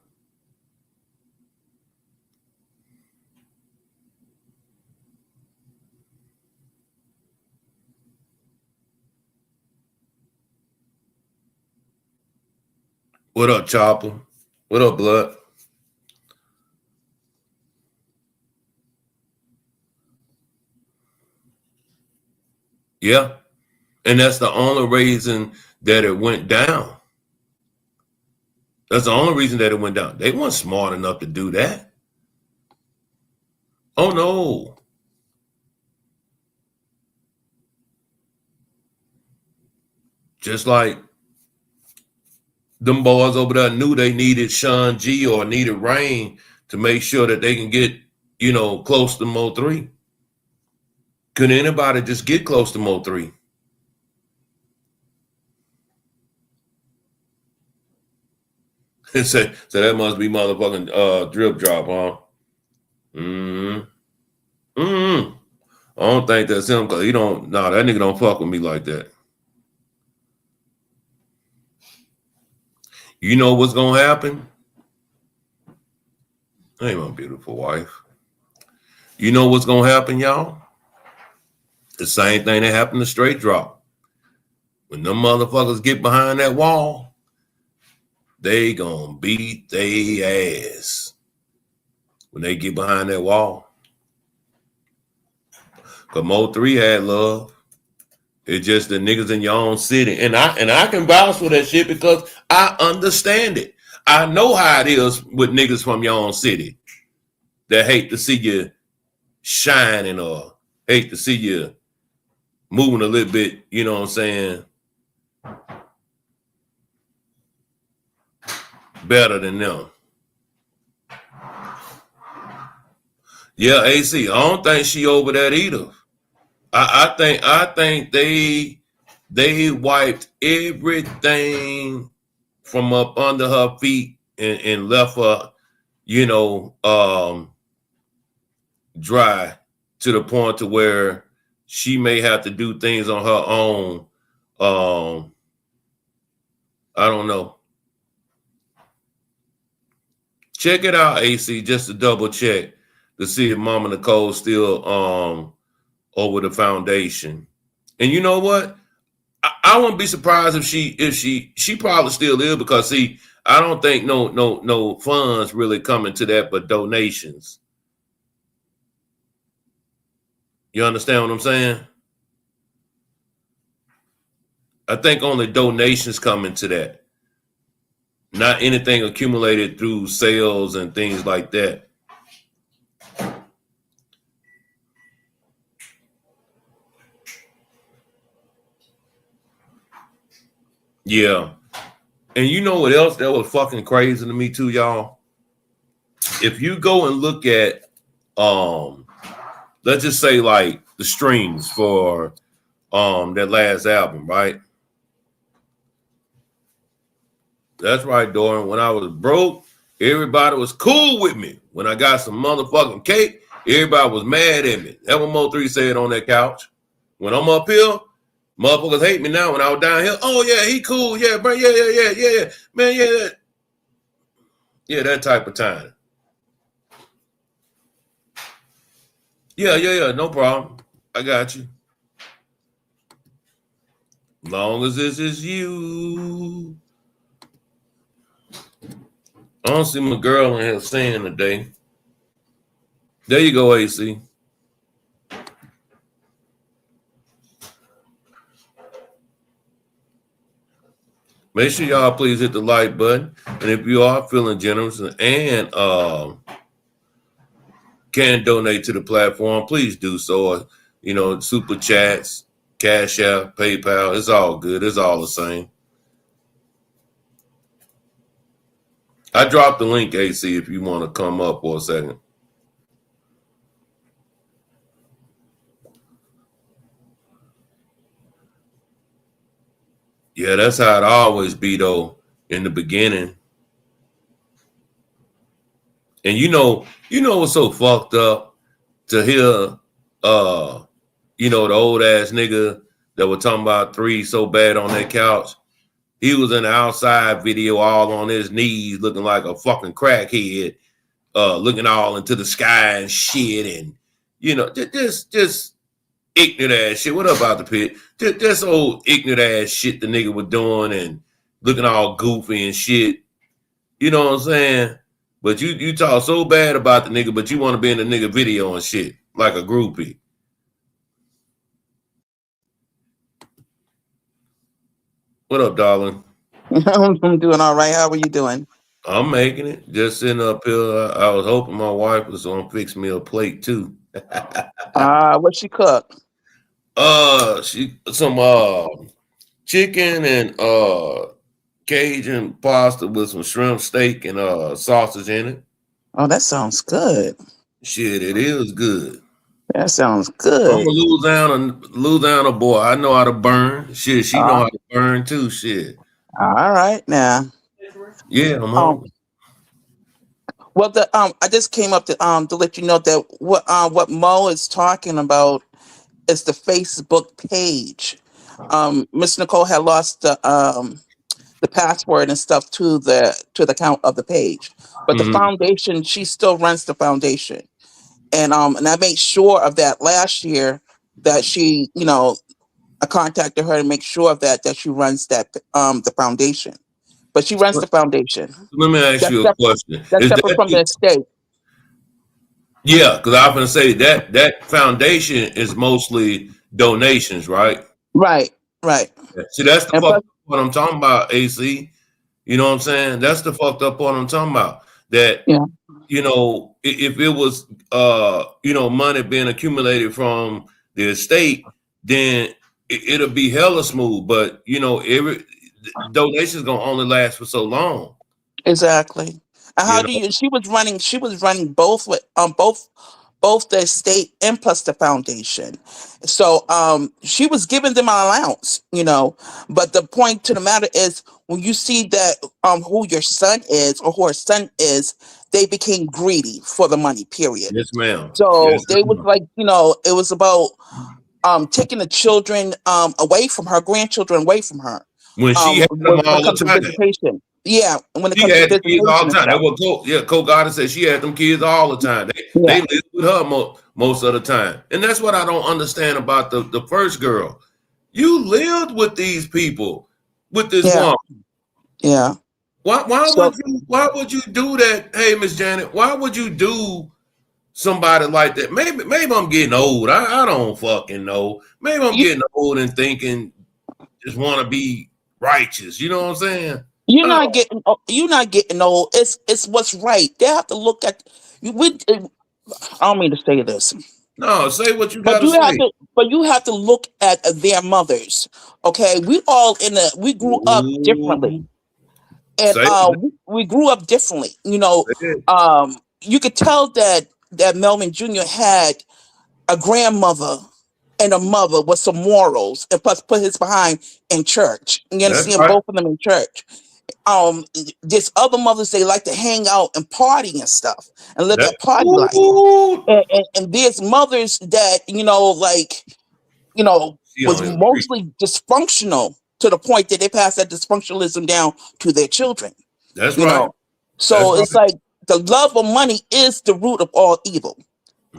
What up, Chopper? What up, Blood? Yeah. And that's the only reason that it went down. That's the only reason that it went down. They weren't smart enough to do that. Oh, no. Just like them boys over there knew they needed Sean G or needed Rain to make sure that they can get, close to Mo 3. Could anybody just get close to Mo 3? So that must be motherfucking drip drop, huh? I don't think that's him because that nigga don't fuck with me like that. You know what's gonna happen? Hey, my beautiful wife. You know what's gonna happen, y'all? The same thing that happened to Straight Drop. When them motherfuckers get behind that wall, they gonna beat they ass. When they get behind that wall. Cause Mo 3 had love. It's just the niggas in your own city. And I can vouch for that shit because I understand it. I know how it is with niggas from your own city that hate to see you shining or hate to see you moving a little bit, you know what I'm saying, better than them. Yeah, AC, I don't think she over that either. I think they wiped everything from up under her feet and left her, dry to the point to where she may have to do things on her own. I don't know. Check it out, AC, just to double check to see if Mama Nicole's still over the foundation. And you know what? I wouldn't be surprised if she probably still is because see, I don't think no funds really coming to that but donations. You understand what I'm saying? I think only donations coming to that. Not anything accumulated through sales and things like that. Yeah. And you know what else that was fucking crazy to me too, y'all? If you go and look at let's just say like the streams for that last album, right? That's right, Doran. When I was broke, Everybody was cool with me. When I got some motherfucking cake, everybody was mad at me. That's what Mo3 said on that couch. When I'm up here, motherfuckers hate me now. When I was down here, oh yeah, he cool. Yeah, bro. Yeah. Man, yeah. Yeah, that type of time. Yeah. No problem. I got you. Long as this is you. I don't see my girl in here singing today. There you go, AC. Make sure y'all please hit the like button. And if you are feeling generous and can donate to the platform, please do so. Super chats, Cash App, PayPal, it's all good. It's all the same. I dropped the link, AC, if you want to come up for a second. Yeah, that's how it always be, though, in the beginning. And you know what's so fucked up to hear, the old ass nigga that was talking about 3 so bad on that couch. He was in the outside video all on his knees looking like a fucking crackhead, looking all into the sky and shit. And, just ignorant ass shit. What up about the pit? Just old ignorant ass shit the nigga was doing and looking all goofy and shit. You know what I'm saying? But you talk so bad about the nigga, but you want to be in the nigga video and shit like a groupie. What up, darling? I'm doing all right. How are you doing? I'm making it. Just sitting up here. I was hoping my wife was gonna fix me a plate too. What she cook? Some chicken and Cajun pasta with some shrimp steak and sausage in it. Oh, that sounds good. Shit, it is good. That sounds I'm good. a Louisiana boy. I know how to burn. Shit, she know how to burn too. Shit. All right now. Yeah, I'm on. Well, I just came up to let you know that what Mo is talking about is the Facebook page. Miss Nicole had lost the password and stuff to the account of the page, but the foundation, she still runs the foundation, and I made sure of that last year that she, I contacted her to make sure of that she runs that the foundation, but she runs the foundation. Let me ask you a question. That's separate from the estate. Yeah, because I'm going to say that foundation is mostly donations, right? Right. See, that's the fucked up what I'm talking about, AC. You know what I'm saying? That's the fucked up what I'm talking about. That, if it was, money being accumulated from the estate, then it'll be hella smooth. But, every donation's going to only last for so long. Exactly. How do you? She was running both with both the estate and plus the foundation. So she was giving them an allowance, But the point to the matter is, when you see that who your son is or who her son is, they became greedy for the money. Period. Yes, ma'am. So they was like, it was about taking the children away from her, grandchildren away from her. When she had them all the time. Visitation. Yeah, when it she comes had to the kids all the time. That's what Cole Goddard said. She had them kids all the time. They lived with her most of the time. And that's what I don't understand about the first girl. You lived with these people, with this woman. Yeah. Why would you do that? Hey, Miss Janet, why would you do somebody like that? Maybe I'm getting old. I don't fucking know. Maybe I'm getting old and thinking just want to be righteous. You know what I'm saying? You're not getting old. It's what's right. They have to look at you. I don't mean to say this. No, say what you got to say. But you have to look at their mothers. Okay, we grew up differently, and we grew up differently. You could tell that Melvin Jr. had a grandmother and a mother with some morals, and plus put his behind in church. You understand, both of them in church. There's other mothers, they like to hang out and party and stuff and live That, that party life. ooh, And there's mothers that, like, she was on his street. mostly dysfunctional to the point that they pass that dysfunctionalism down to their children. That's You right. know, so That's it's right. like the love of money is the root of all evil.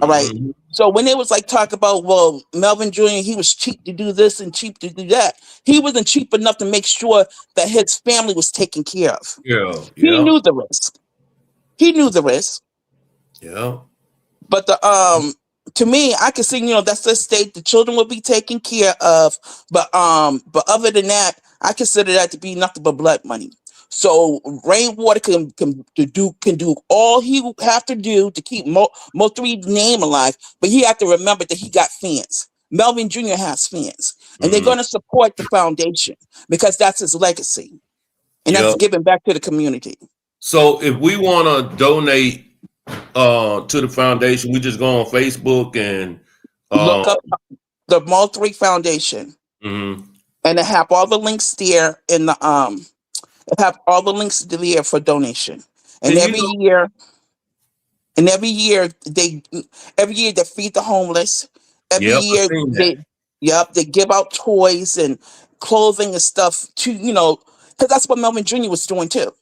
All right. Mhm. So when it was like talk about, well, Melvin Jr., he was cheap to do this and cheap to do that. He wasn't cheap enough to make sure that his family was taken care of. Yeah, He yeah, knew the risk. He knew the risk. yeah. But to me, I can see, that's the state the children will be taken care of. But other than that, I consider that to be nothing but blood money. So Rainwater can do all he would have to do to keep Mo3's name alive, but he have to remember that he got fans. Melvin Jr. has fans, and they're Mhm. going to support the foundation because that's his legacy, and Yeah. that's giving back to the community. So if we want to donate to the foundation, we just go on Facebook and Look up the Mo3 Foundation. mhm. And they have all the links there in the they have all the links there for donation. And And every year they feed the homeless. Every yep, I year seen that. they give out toys and clothing and stuff to, because that's what Melvin Jr. was doing too.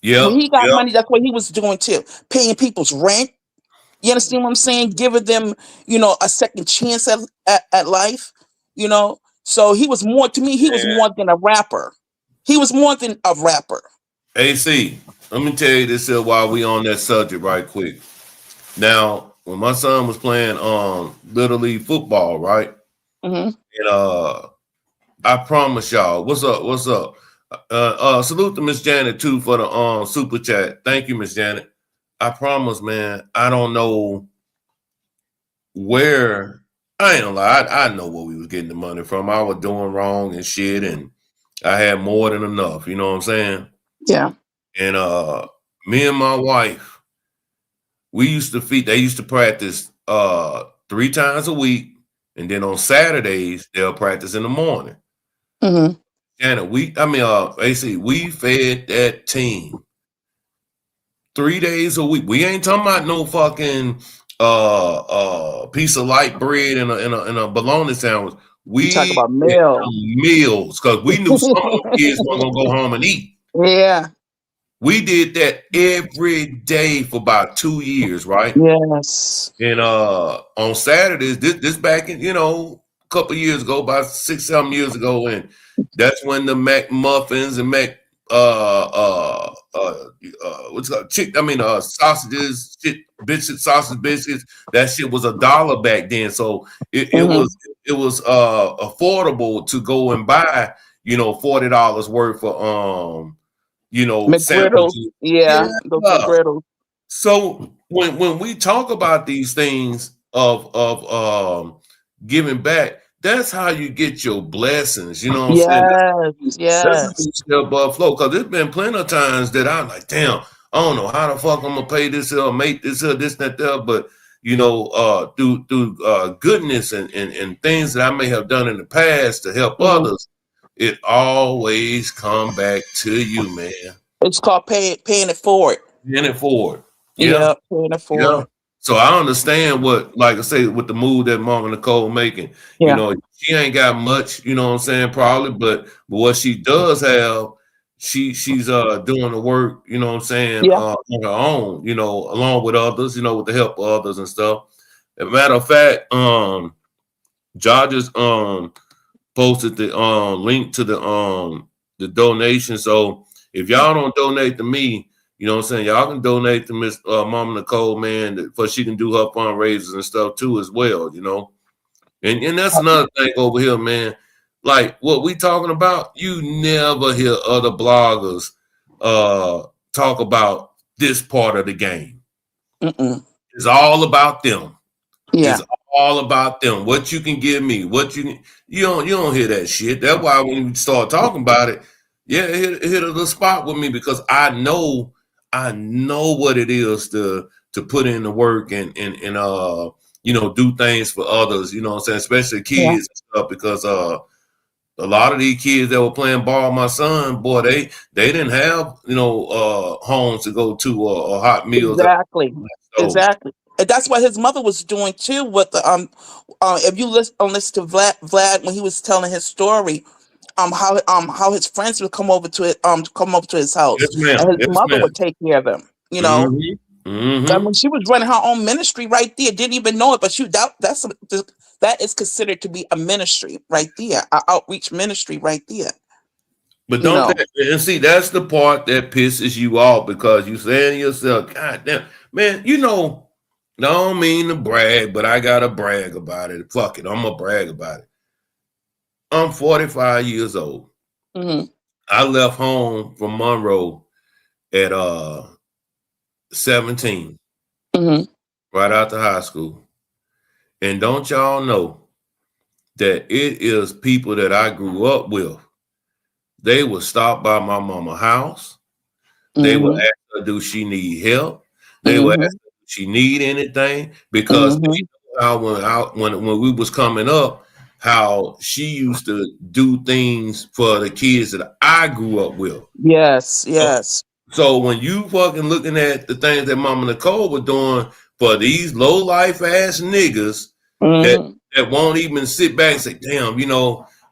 Yep, When he got yep. money, that's what he was doing too. Paying people's rent. You understand what I'm saying? Giving them, a second chance at life, So he was more, to me, he was more than a rapper. He was more than a rapper. AC, let me tell you this here while we on that subject right quick. Now, when my son was playing little league football, right? Mm-hmm. And I promise y'all, what's up? Salute to Miss Janet too for the super chat. Thank you, Miss Janet. I promise, man, I don't know where, I ain't gonna lie, I know where we was getting the money from. I was doing wrong and shit, and I had more than enough, you know what I'm saying? Yeah. And me and my wife, they used to practice 3 times a week, and then on Saturdays they'll practice in the morning. Mm-hmm. And AC, we fed that team 3 days a week. We ain't talking about no fucking piece of light bread and a bologna sandwich. We talk about fed meal. them meals because we knew some of those kids weren't gonna go home and eat. Yeah. We did that every day for about 2 years, right? Yes. And on Saturdays, this back in, a couple years ago, about 6-7 years ago, and that's when the Mac muffins and Mac sausages, sausage biscuits, that shit was $1 back then. So it was affordable to go and buy, $40 worth of McGriddle. sandwiches. Yeah. Those McGriddles. So when we talk about these things of giving back, that's how you get your blessings. You know what I'm saying? Yes. Above flow. Because there's been plenty of times that I'm like, damn, I don't know how the fuck I'm gonna pay this or make this or this and that. But through goodness and things that I may have done in the past to help others, it always come back to you, man. It's called paying it forward. Paying it forward. Yeah, paying it forward. Yeah. So I understand what, like I say, with the move that Mama Nicole making. Yeah. She ain't got much, you know what I'm saying, probably, but what she does have, she's doing the work, you know what I'm saying, on her own, along with others, with the help of others and stuff. As a matter of fact, George's posted the link to the donation. So if y'all don't donate to me, you know what I'm saying, y'all can donate to Miss Mama Nicole, man, for she can do her fundraisers and stuff too as well, And that's another thing over here, man. Like what we talking about, you never hear other bloggers talk about this part of the game. It's all about them. Yeah. It's all about them. What you can give me, you don't hear that shit. That's why when you start talking about it, it hit the spot with me because I know what it is to put in the work and do things for others, you know what I'm saying, especially kids and stuff, because a lot of these kids that were playing ball, my son, boy, they didn't have homes to go to or hot meals. Exactly. So Exactly. And that's what his mother was doing too. With the if you listen to Vlad when he was telling his story, how his friends would come over to his house, yes, ma'am. and his Yes, mother ma'am. would take care of them. You know, Mm-hmm. I Mm-hmm. mean, she was running her own ministry right there. Didn't even know it, but that is considered to be a ministry right there, an outreach ministry right there. But You don't know. that and see that's the part that pisses you off because you saying to yourself, God damn, man, I don't mean to brag, but I gotta brag about it. Fuck it, I'm gonna brag about it. I'm 45 years old. Hmm. I left home from Monroe at 17, Hmm. right after high school. And don't y'all know that it is people that I grew up with. They would stop by my mama's house. They will Hmm. ask her, do she need help? They will ask Hmm. her, do she need anything? Because they Hmm. know how when we was coming up, how she used to do things for the kids that I grew up with. Yes. So, Yes. so when you fucking looking at the things that Mama Nicole was doing for these low life ass niggas that Hmm. that won't even sit back and say, damn,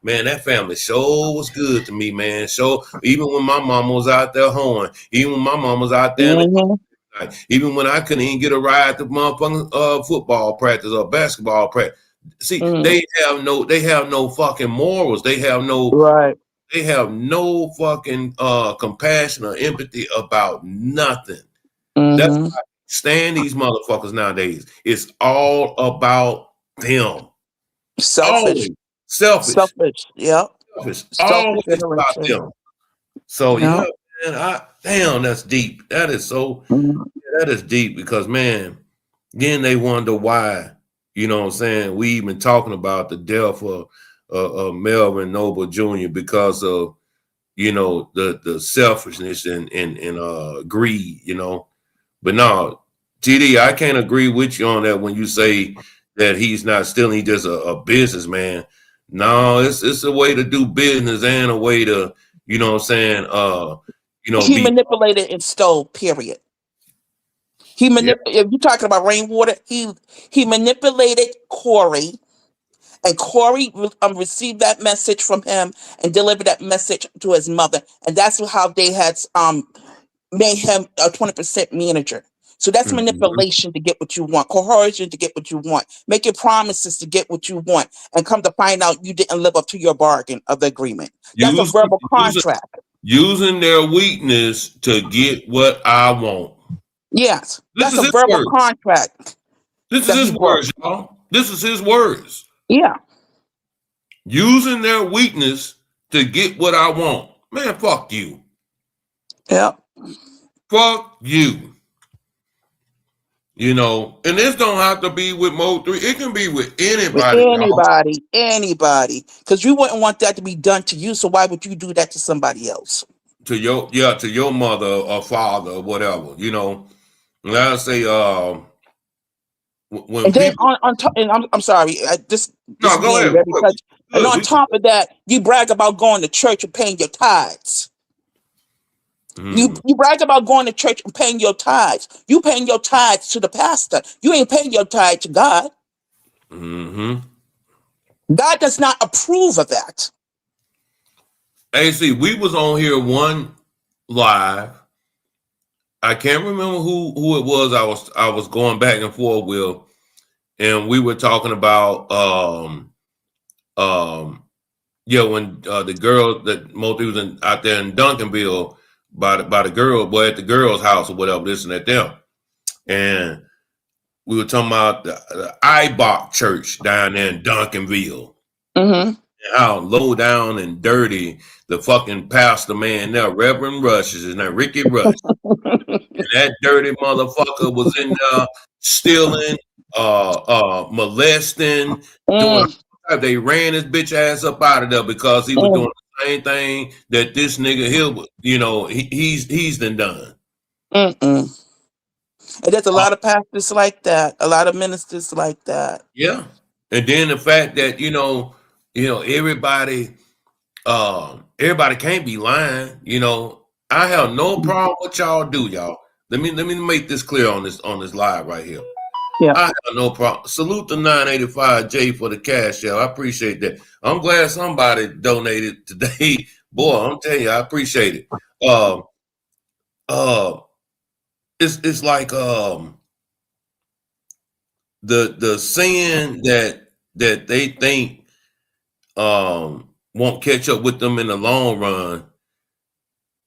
man, that family sure was good to me, man. So even when my mama was out there hoeing, even when my mama was out there in the Hmm. night, even when I couldn't even get a ride to motherfucking football practice or basketball practice. See, Hmm. they have no fucking morals. Right. They have no fucking compassion or empathy about nothing. That's Hmm. why I stand these motherfuckers nowadays. It's all about them. Selfish. Always selfish. Selfish. Yep. Selfish. Selfish Always about generation. them. So Yeah. yeah, man, damn, that's deep. Mhm. That is deep because man, then they wonder why, you know what I'm saying, we even talking about the death of Melvin Noble Jr. because of the selfishness and greed, But no, TD, I can't agree with you on that when you say that he's not stealing, he's just a businessman. No, it's a way to do business and a way to, you know what I'm saying, He be manipulated and stole. Period. yeah. If you're talking about rainwater, he manipulated Corey, and Corey received that message from him and delivered that message to his mother, and that's how they had made him a 20% manager. So that's Mhm. manipulation to get what you want, coercion to get what you want, making promises to get what you want, and come to find out you didn't live up to your bargain of the agreement. That's a Using, verbal using contract. using their weakness to get what I want. Yes, This that's is a his verbal words. contract This is that he his broke. words, y'all. This is his words. Yeah. Using their weakness to get what I want. Man, fuck you. Yeah. Fuck you. And this don't have to be with Mo3. It can be with With anybody, y'all. anybody, because you wouldn't want that to be done to you. So why would you do that to somebody else? To your mother or father or whatever. And I say, when And then people, on top, and I'm sorry, this no, is go being ahead. very touched. And Good. on top of that, you brag about going to church and paying your tithes. Mm, You brag about going to church and paying your tithes. You paying your tithes to the pastor. You ain't paying your tithe to God. mm-hmm. God does not approve of that. Hey, see, we was on here one live. I can't remember who it was. I was going back and forth with, and we were talking about um when the girl that Moti was out there in Duncanville by the girl, boy, at the girl's house or whatever, this and that there. And we were talking about the IBOC church down there in Duncanville. Mm-hmm. How low down and dirty the fucking pastor man there, Reverend Rush, is that Ricky Rush. And that dirty motherfucker was in there stealing, molesting, doing. Mm, They ran his bitch ass up out of there because he was doing mm, the same thing that this nigga here, he's done. mm. And there's a Uh, lot of pastors like that, a lot of ministers like that. yeah, and then the fact that everybody everybody can't be lying. You know, I have no problem with y'all do, y'all. Let me make this clear on this live right here. Yeah. I have no problem. Salute the 985J for the cash out. I appreciate that. I'm glad somebody donated today. Boy, I'm telling you, I appreciate it. It's like the sin that they think won't catch up with them in the long run.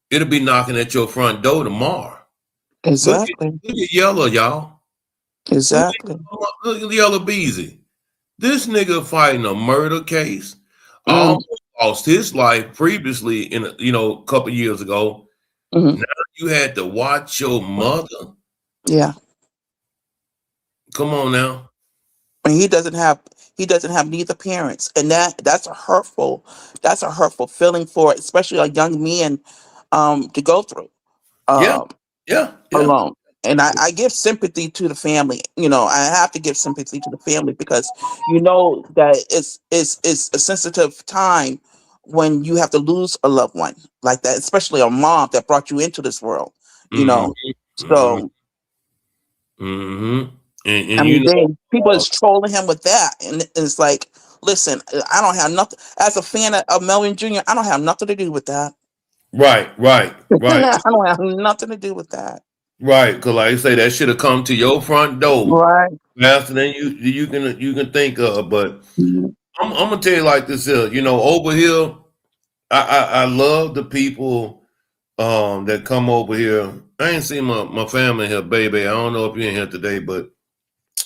It'll be knocking at your front door tomorrow. Exactly. Look at Yellow, y'all. Exactly. Look at Yellow Beezy. This nigga fighting a murder case. Mm. Almost lost his life previously in a couple years ago. Mm-hmm. Now you had to watch your mother. Yeah. Come on now. And he doesn't have neither parents, and that's a hurtful feeling for especially a young man to go through Yeah. um Yeah. alone. And I give sympathy to the family. I have to give sympathy to the family because that it's a sensitive time when you have to lose a loved one like that, especially a mom that brought you into this world. Mm-hmm. So Mm-hmm. I And mean, people is trolling him with that, and it's like, listen, I don't have nothing. As a fan of Melvin Jr., I don't have nothing to do with that. right. I don't have nothing to do with that. Right. Because like I say, that should have come to your front door Right. faster than you can think of. But Mhm. I'm gonna tell you like this here. Over here, I love the people that come over here. I ain't seen my family here, baby. I don't know if you're in here today, but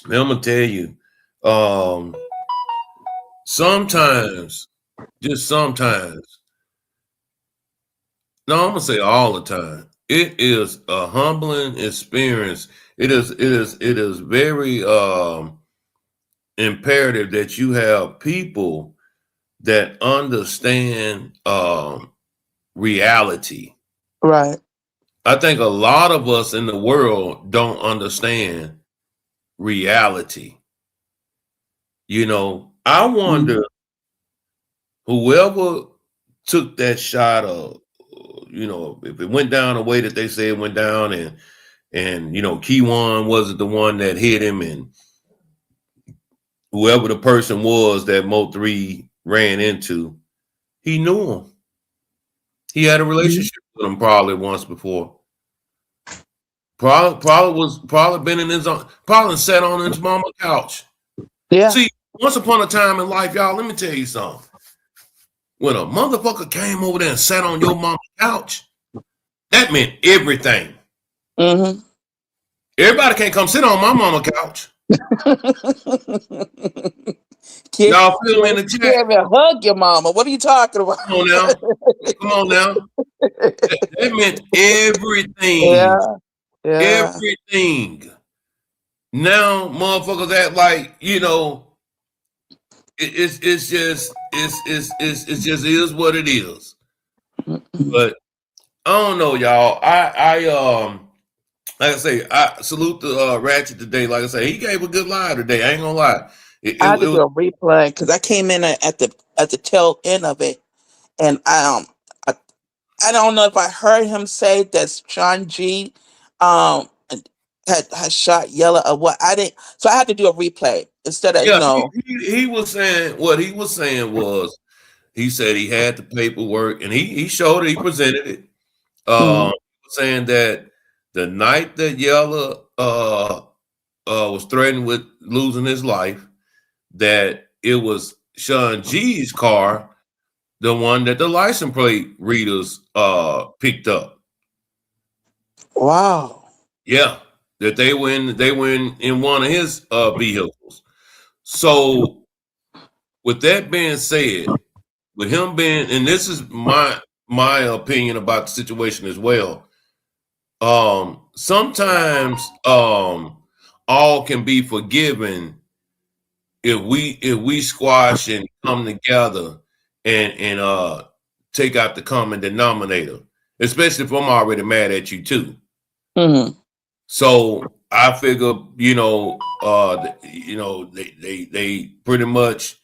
man, I'm gonna tell you, sometimes, just sometimes, no, I'm gonna say all the time. It is a humbling experience. It is very imperative that you have people that understand reality. Right. I think a lot of us in the world don't understand reality. I Mhm. wonder whoever took that shot of, if it went down the way that they say it went down, and Keywan wasn't the one that hit him, and whoever the person was that Mo3 ran into, he knew him. He had a Mhm. relationship with him probably once before. Probably been in his own, probably sat on his mama couch. Yeah. See, once upon a time in life, y'all, let me tell you something. When a motherfucker came over there and sat on your mama's couch, that meant everything. Mm-hmm. Everybody can't come sit on my mama couch. Can't, Y'all feel me in the chat? can't even hug your mama. What are you talking about? Come on now. Come on now. That meant everything. Yeah. Yeah. Everything. Now motherfuckers act like, it's just is what it is. Mm-mm. But I don't know, y'all. I like I say, I salute the Ratchet today. Like I say, he gave a good lie today. I ain't gonna lie. I had to It do was a replay because I came in at the tail end of it, and I don't know if I heard him say that Sean G had shot Yella or what. I didn't, so I had to do a replay instead of yeah, he was saying what he was saying was he said he had the paperwork and he showed it, he presented it. Mhm. Saying that the night that Yella was threatened with losing his life, that it was Sean G's car, the one that the license plate readers picked up. Wow. Yeah, that they were in one of his vehicles. So with that being said, with him being, and this is my opinion about the situation as well. Sometimes all can be forgiven if we squash and come together and take out the common denominator, especially if I'm already mad at you too. Hmm. So I figure, they pretty much,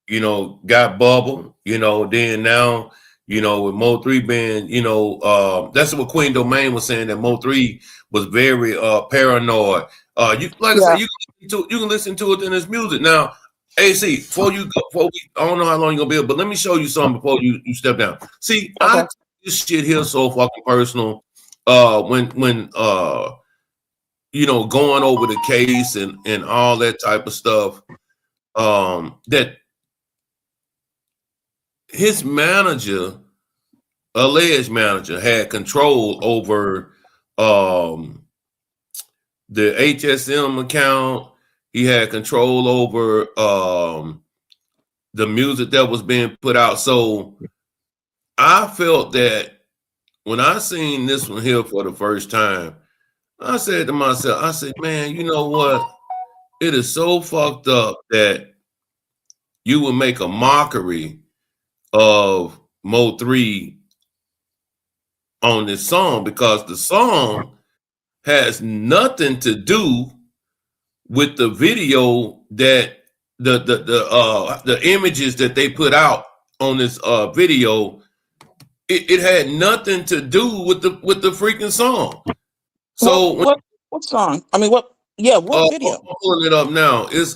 you know, got bubble, you know, then now, you know, with Mo 3 being, you know, that's what Queen Domain was saying, that Mo 3 was very paranoid. You like I Yeah. said, you can listen to it in his music. Now, AC, before I don't know how long you're gonna be, but let me show you something before you step down. See, I Okay. take this shit here so fucking personal. When you know, going over the case and all that type of stuff, that his manager, alleged manager, had control over the HSM account. He had control over the music that was being put out. So I felt that when I seen this one here for the first time, I said to myself, I said, man, you know what? It is so fucked up that you would make a mockery of Mo 3 on this song, because the song has nothing to do with the video, that the images that they put out on this video. It had nothing to do with the freaking song. So What song? I mean, what? Yeah, what video? I'm pulling it up now. It's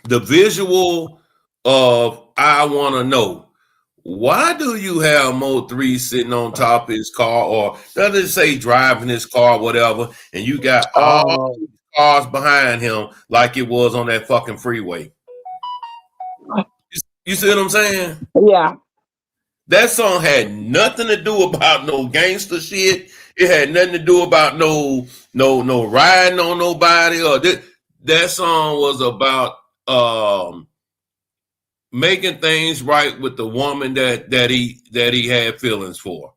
the visual of I Wanna Know. Why do you have Mo 3 sitting on top of his car, or does it say driving his car, whatever, and you got all these cars behind him like it was on that fucking freeway? You see what I'm saying? Yeah. That song had nothing to do about no gangster shit. It had nothing to do about no riding on nobody, or that song was about making things right with the woman that he had feelings for.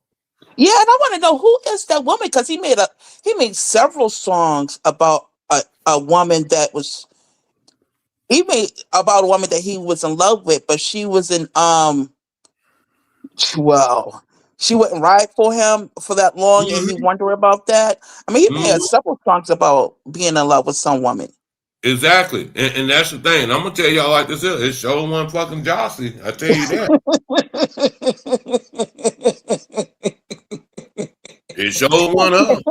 Yeah, and I want to know, who is that woman, because he made several songs about a woman that was he made about a woman that he was in love with, but she was in well, she wouldn't ride for him for that long, and he wondered about that. I mean, he made several songs about being in love with some woman. Exactly, and that's the thing. I'm gonna tell y'all like this: it sure one fucking Jossie. I tell you that. It sure one up.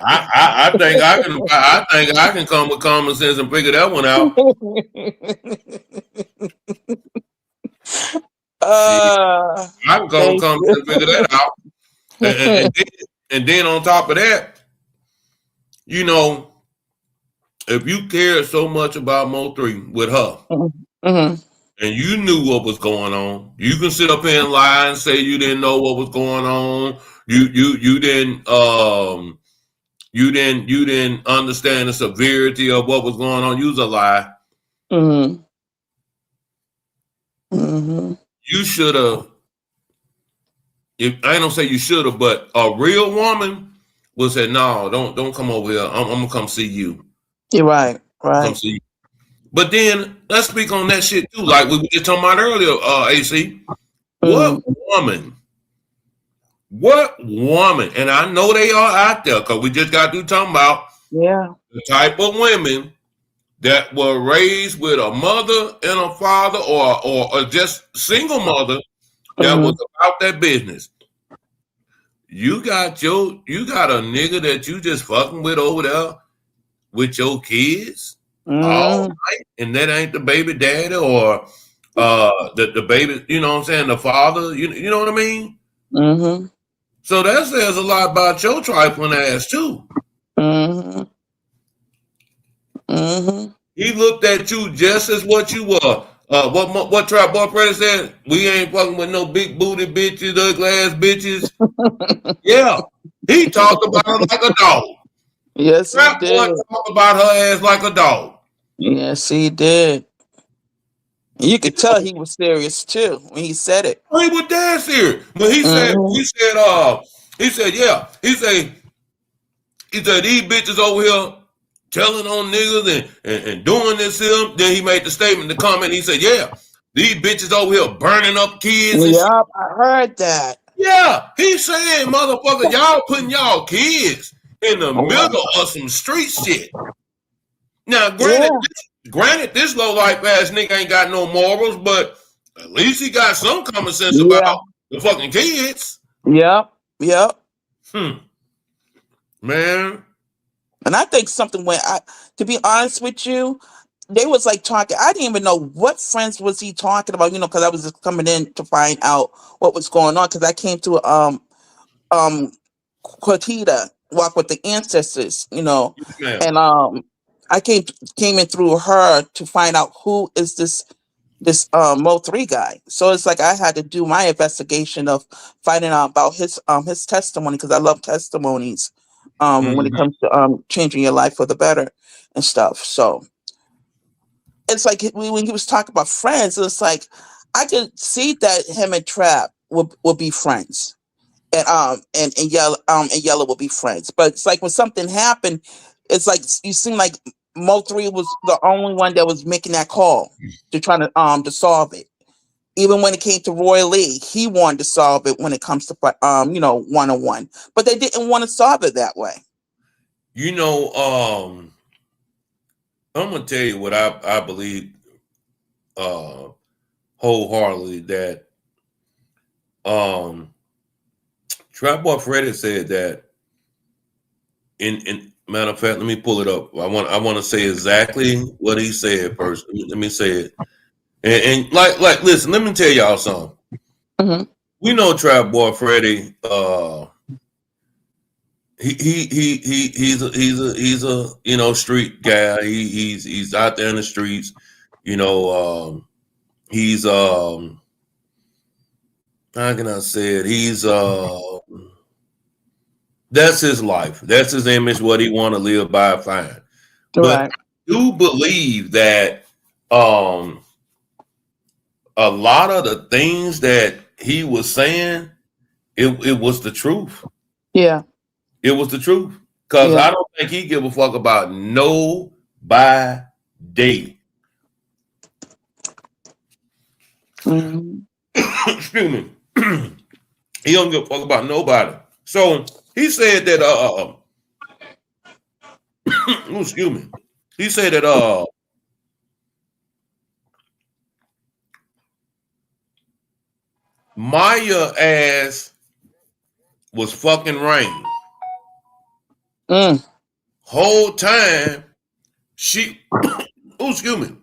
I think I can come with common sense and figure that one out. I can come with common sense and figure that out. And then on top of that, you know, if you cared so much about Mo 3 with her, and you knew what was going on, you can sit up here and lie and say you didn't know what was going on. You didn't understand the severity of what was going on. You was a lie. You should have. If I don't say you should have, but a real woman would say, "No, don't come over here. I'm gonna come see you." You're right. Come see you. But then let's speak on that shit too. Like we were just talking about earlier, AC. What woman? And I know they are out there, because we just got through talking about the type of women that were raised with a mother and a father, or just single mother that was about that business. You got a nigga that you just fucking with over there with your kids all night, and that ain't the baby daddy, or the baby, you know what I'm saying, the father, you know what I mean? So that says a lot about your trifling ass too. He looked at you just as what you were. What Trap Boy Freddy said? We ain't fucking with no big booty bitches, ugly ass bitches. Yeah, he talked about her like a dog. Yes, Trap he did. Boy talked about her ass like a dog. Yes, he did. You could tell he was serious too when he said it. He was dead serious. But he said, these bitches over here telling on niggas and doing this here. Then he made the statement, the comment. He said, yeah, these bitches over here burning up kids. Yeah, I heard that. Yeah, he's saying, motherfucker, y'all putting y'all kids in the middle of some street shit. Now, granted, Granted, this low life ass nigga ain't got no morals, but at least he got some common sense Yeah. about the fucking kids. Yep. Yep. Man. And I think something went. To be honest with you, they was like talking. I didn't even know what friends was he talking about. Because I was just coming in to find out what was going on. Because I came to Quatita Walk with the Ancestors. Yeah. And I came in through her to find out who is this Mo3 guy. So it's like I had to do my investigation of finding out about his testimony, because I love testimonies when it comes to changing your life for the better and stuff. So it's like when he was talking about friends, it's like I could see that him and Trap will be friends, and Yellow will be friends. But it's like when something happened, it's like you seem like Mo3 was the only one that was making that call to try to solve it. Even when it came to Roy Lee, he wanted to solve it when it comes to one-on-one, but they didn't want to solve it that way. I'm gonna tell you what I believe wholeheartedly, that Trap Boy Freddy said that in matter of fact, let me pull it up. I want to say exactly what he said first. Let me say it. And like listen, let me tell y'all something. Mm-hmm. We know Trap Boy Freddy. He's a street guy. He's out there in the streets. He's how can I say it? He's that's his life. That's his image. What he want to live by, fine. But Right. I do believe that a lot of the things that he was saying, it was the truth. Yeah. It was the truth. Because Yeah. I don't think he give a fuck about nobody. Mm-hmm. Excuse me. He don't give a fuck about nobody. So he said that excuse me. He said that Maya ass was fucking Rain. Whole time she excuse me.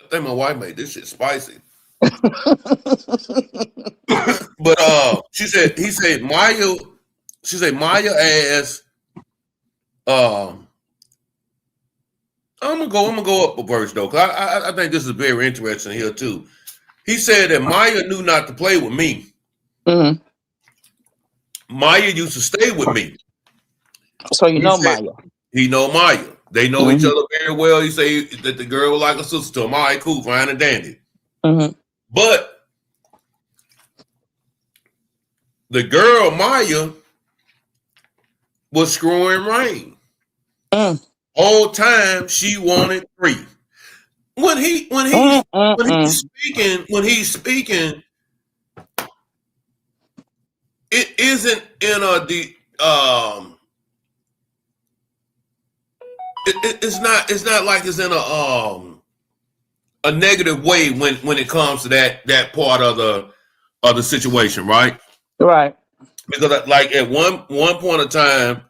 I think my wife made this shit spicy. But he said Maya ass I'm gonna go up a verse though, because I think this is very interesting here too. He said that Maya knew not to play with me. Mm-hmm. Maya used to stay with me. So Maya. He know Maya. They know each other very well. He say that the girl was like a sister to him. All right, cool, fine and dandy. Mm-hmm. But the girl Maya was screwing Rain. Whole time she wanted 3. When he's speaking, it isn't in it's not like it's in a negative way when it comes to that part of the situation, right? Right. Because like at one point of time,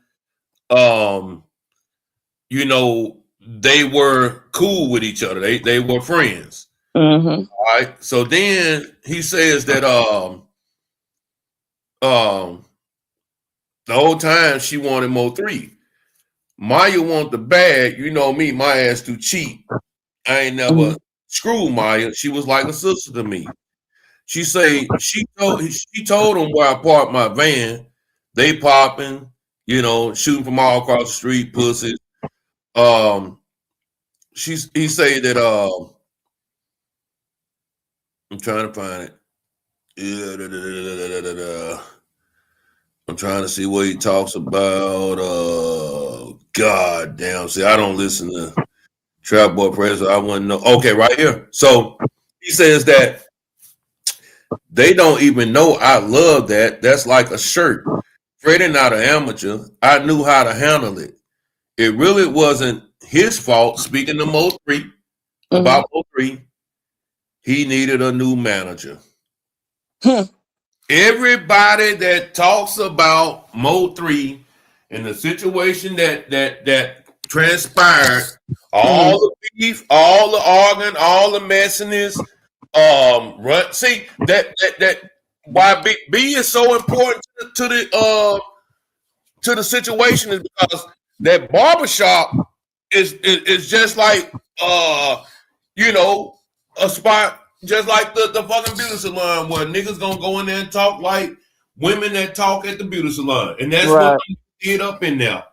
they were cool with each other. They were friends. Mm-hmm. All right. So then he says that the whole time she wanted Mo3. Maya want the bag. You know me, my ass too cheap. I ain't never screwed Maya. She was like a sister to me. She say she told him where I parked my van. They popping, shooting from all across the street, pussies. He say that I'm trying to find it. I'm trying to see what he talks about. God damn. See, I don't listen to Trap Boy Press. I wouldn't know. Okay, right here. So he says that they don't even know I love that. That's like a shirt. Freddie not an amateur. I knew how to handle it. It really wasn't his fault. Speaking to Mo3, about Mo3. He needed a new manager. Everybody that talks about Mo3 and the situation that transpired, all the beef, all the arguing, all the messiness, see that why B is so important to the situation is because that barbershop is just like a spot just like the fucking beauty salon where niggas gonna go in there and talk like women that talk at the beauty salon, and that's what they did up in there.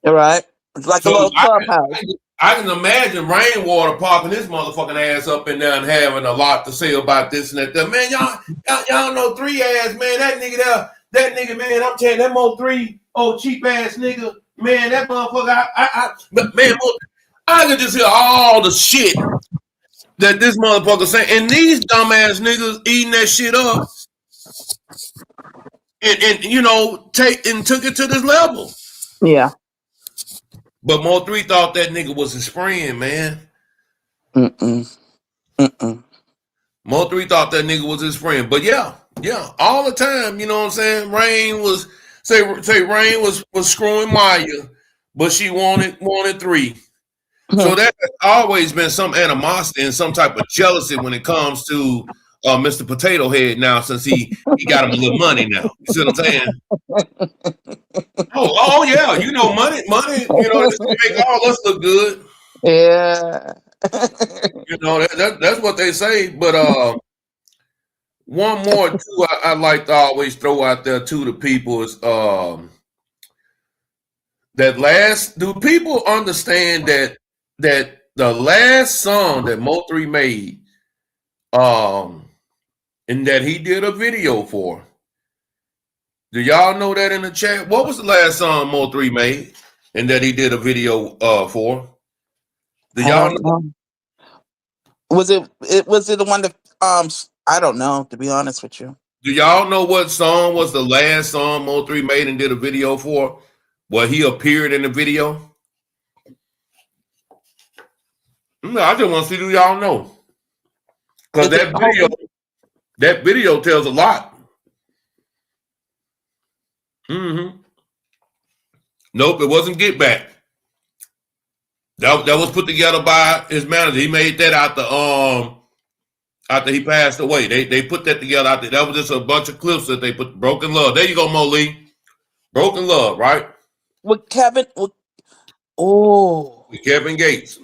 All right, it's like a little clubhouse. I can imagine Rainwater parking his motherfucking ass up in there and having a lot to say about this and that. Man, y'all know 3 ass, man. That nigga, man, I'm telling you, that Mo3, cheap ass nigga, man, that motherfucker, but man, I can just hear all the shit that this motherfucker saying, and these dumbass niggas eating that shit up, and took it to this level. Yeah. But Mo3 thought that nigga was his friend, man. Mo3 thought that nigga was his friend, but yeah, all the time, you know what I'm saying? Rain was Rain was screwing Maya, but she wanted 3. So that has always been some animosity and some type of jealousy when it comes to Mr. Potato Head now, since he got him a little money now. You see what I'm saying? Oh yeah, money, this make all us look good. Yeah. That's what they say. But one more too, I like to always throw out there to the people is do people understand that the last song that Mo3 made, and that he did a video for. Do y'all know that in the chat? What was the last song Mo3 made and that he did a video for? Do y'all know? Was it the one that I don't know, to be honest with you. Do y'all know what song was the last song Mo3 made and did a video for? Well, he appeared in the video. No, I just want to see, do y'all know? Because that video tells a lot. Nope, it wasn't Get Back. That was put together by his manager. He made that after he passed away. They put that together out there. That was just a bunch of clips that they put. Broken Love. There you go, Mo Lee. Broken Love, right? With Kevin. With Kevin Gates.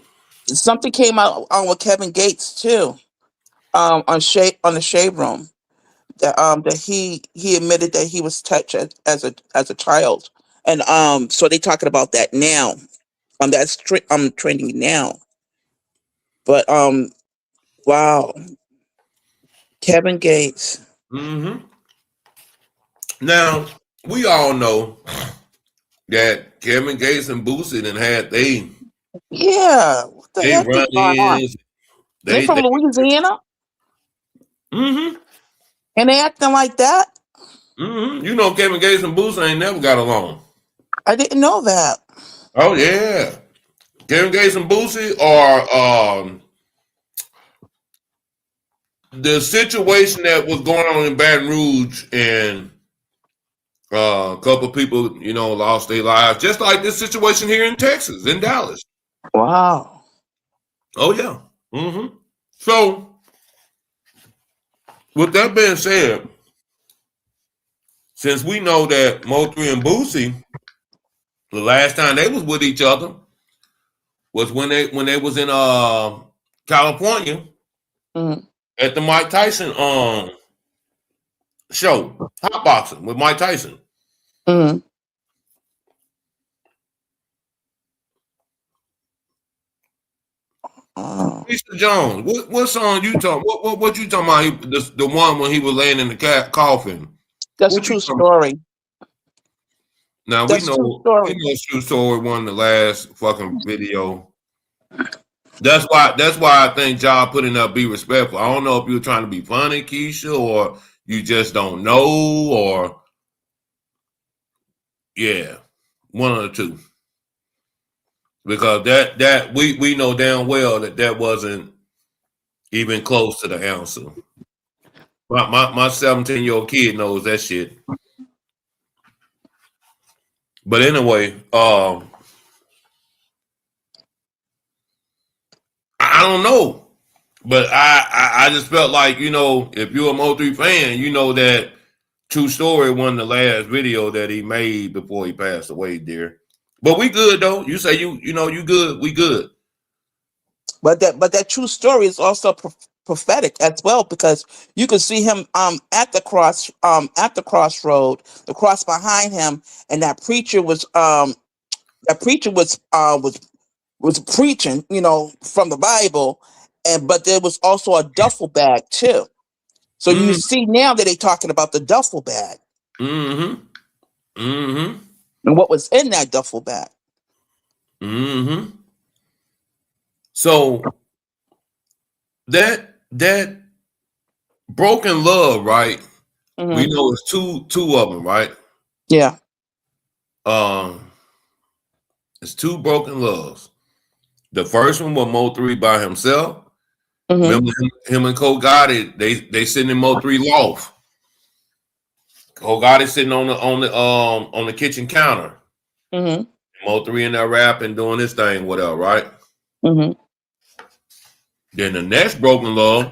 Something came out with Kevin Gates too. On the Shade Room. That he admitted that he was touched as a child, and so they talking about that now. That's trending now. But wow, Kevin Gates. Now we all know that Kevin Gates and Boosie done had yeah. What the heck is going on? They from Louisiana. And they acting like that. Kevin Gates and Boosie ain't never got along. I didn't know that. Oh yeah, Kevin Gates and Boosie are the situation that was going on in Baton Rouge, and a couple of people, lost their lives, just like this situation here in Texas, in Dallas. Wow. Oh yeah. So, with that being said, since we know that Mo3 and Boosie, the last time they was with each other was when they was in California at the Mike Tyson show, Hot Boxing with Mike Tyson. Mr. Jones, what song you talking? What you talking about? The one when he was laying in the coffin. That's a true story. Now we know True Story won the last fucking video. That's why I think Ja putting up Be Respectful. I don't know if you're trying to be funny, Keisha, or you just don't know, or one of the two. Because that we know damn well that wasn't even close to the answer. My 17-year-old kid knows that shit. But anyway, I don't know. But I just felt like, you know, if you're a Mo3 fan, you know that True Story won the last video that he made before he passed away, dear. But we good though. You say you know you good, we good. But that True Story is also prophetic as well, because you can see him at the crossroad, the cross behind him, and that preacher was preaching, you know, from the Bible, but there was also a duffel bag too. So you see now that they're talking about the duffel bag. Mm-hmm. Mm-hmm. And what was in that duffel bag. Mm-hmm. So that broken love, right? Mm-hmm. We know it's two of them, right? Yeah. It's two broken loves. The first one was Mo3 by himself. Mm-hmm. Remember him and Cole Gotti, they sitting in Mo3 loft. Cole Gotti sitting on the kitchen counter. Mm-hmm. Mo3 in there rapping, doing his thing, whatever, right? Mm-hmm. Then the next broken love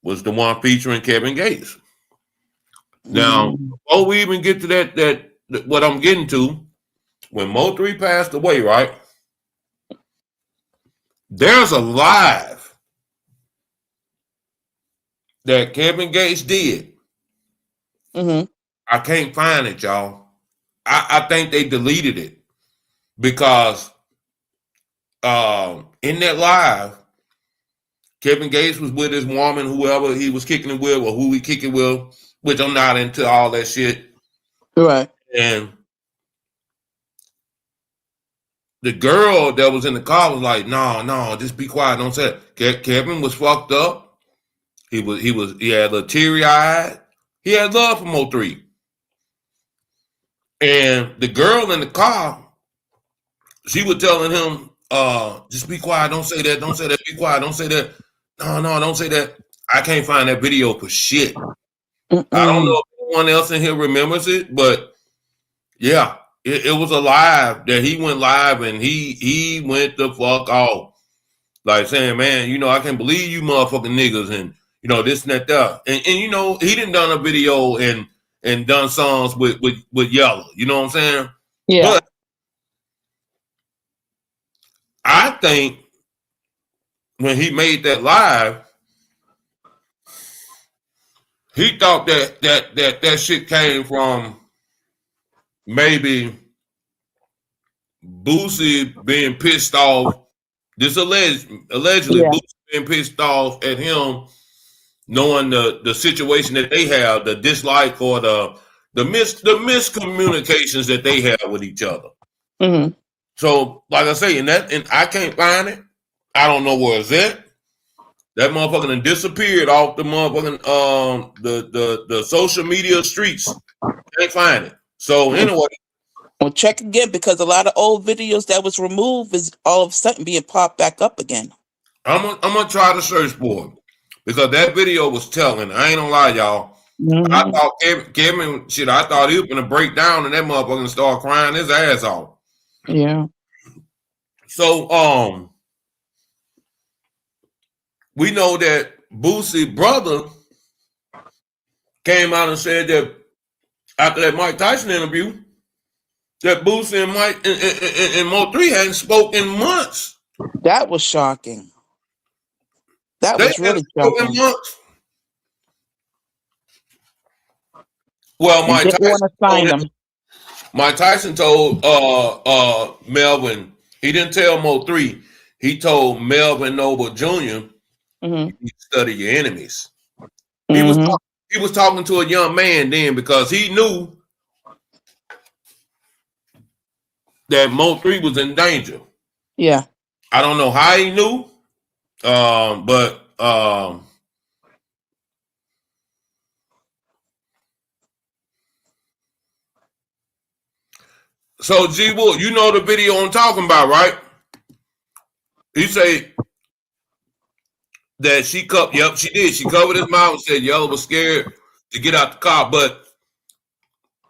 was the one featuring Kevin Gates. Now, before we even get to that what I'm getting to, when Mo3 passed away, right? There's a live that Kevin Gates did. Mm-hmm. I can't find it, y'all. I think they deleted it because in that live, Kevin Gates was with his woman, whoever he was kicking it with, or who he kicking with, which I'm not into all that shit. Right. And the girl that was in the car was like, no, just be quiet, don't say it. Kevin was fucked up. He had a little teary-eyed. He had love for Mo3. And the girl in the car, she was telling him, just be quiet, don't say that, be quiet, don't say that. No, don't say that. I can't find that video for shit. I don't know if anyone else in here remembers it, but yeah, it was a live that he went live and he went the fuck off. Like saying, man, you know, I can't believe you motherfucking niggas and, you know, this and that. And you know, he done done a video and done songs with Yellow. You know what I'm saying? Yeah. But I think when he made that live, he thought that shit came from maybe Boosie being pissed off. This allegedly Boosie being pissed off at him, knowing the situation that they have, the dislike or the miscommunications that they have with each other. Mm-hmm. So, like I say, and I can't find it. I don't know where it's at. That motherfucker done disappeared off the motherfucking the social media streets. Can't find it. So anyway. Well, check again, because a lot of old videos that was removed is all of a sudden being popped back up again. I'm gonna try to search for it because that video was telling. I ain't gonna lie, y'all. Mm-hmm. I thought Kevin shit. I thought he was gonna break down and that motherfucker start crying his ass off. Yeah. So we know that Boosie's brother came out and said that after that Mike Tyson interview, that Boosie and Mike and Mo3 hadn't spoken in months. That was shocking. That was really shocking. Months. Well, Mike Tyson told Melvin, he didn't tell Mo3, he told Melvin Noble Jr. You study your enemies. Mm-hmm. He was talking to a young man then because he knew that Mo3 was in danger. Yeah. I don't know how he knew, but so G Wood, you know the video I'm talking about, right? He say that she covered. Yep, she did. She covered his mouth and said Yella was scared to get out the car. But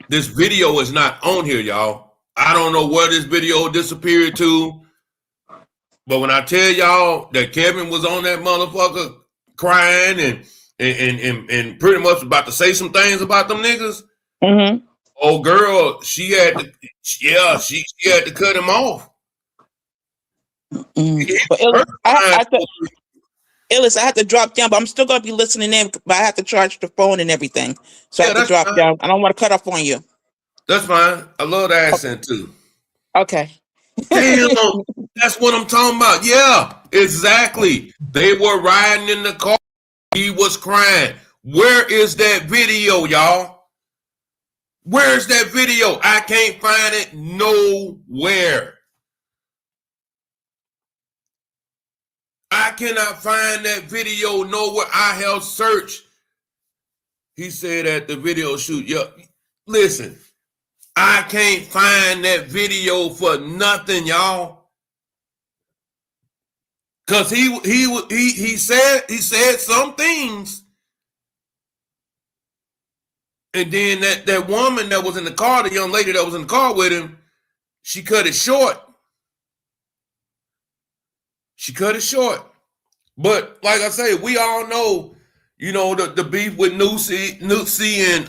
this video is not on here, y'all. I don't know where this video disappeared to. But when I tell y'all that Kevin was on that motherfucker crying and pretty much about to say some things about them niggas, old girl, she had to cut him off. But Illis, I have to drop down, but I'm still gonna be listening in. But I have to charge the phone and everything, so I have to drop down. I don't want to cut off on you. That's fine. I love the accent too. Okay. Damn, that's what I'm talking about. Yeah, exactly. They were riding in the car. He was crying. Where is that video, y'all? Where's that video? I can't find it nowhere. I cannot find that video nowhere. I have searched. He said at the video shoot, yo, listen, I can't find that video for nothing, y'all. Cause he said some things. And then that woman that was in the car, the young lady that was in the car with him, she cut it short. She cut it short. But like I say, we all know, you know, the beef with Nupsy and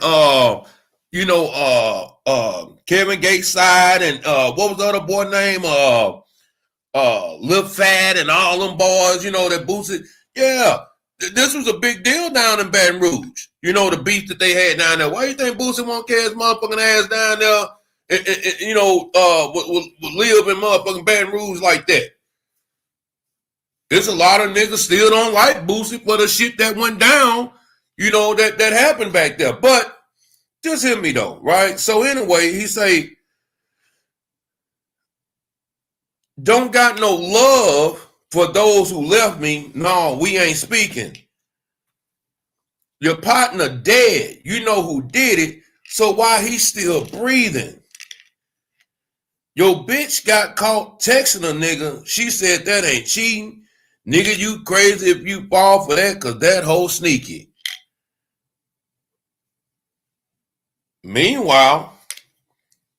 Kevin Gates side and what was the other boy name? Lil Fat and all them boys, you know, that boosted. Yeah, this was a big deal down in Baton Rouge. You know, the beef that they had down there. Why do you think Boosie won't carry his motherfucking ass down there and live in motherfucking Baton Rouge like that? There's a lot of niggas still don't like Boosie for the shit that went down, you know, that happened back there. But just hear me though, right? So anyway, he say, don't got no love for those who left me. No, we ain't speaking. Your partner dead. You know who did it. So why he still breathing? Your bitch got caught texting a nigga. She said that ain't cheating. Nigga, you crazy if you fall for that, cause that hoe sneaky. Meanwhile,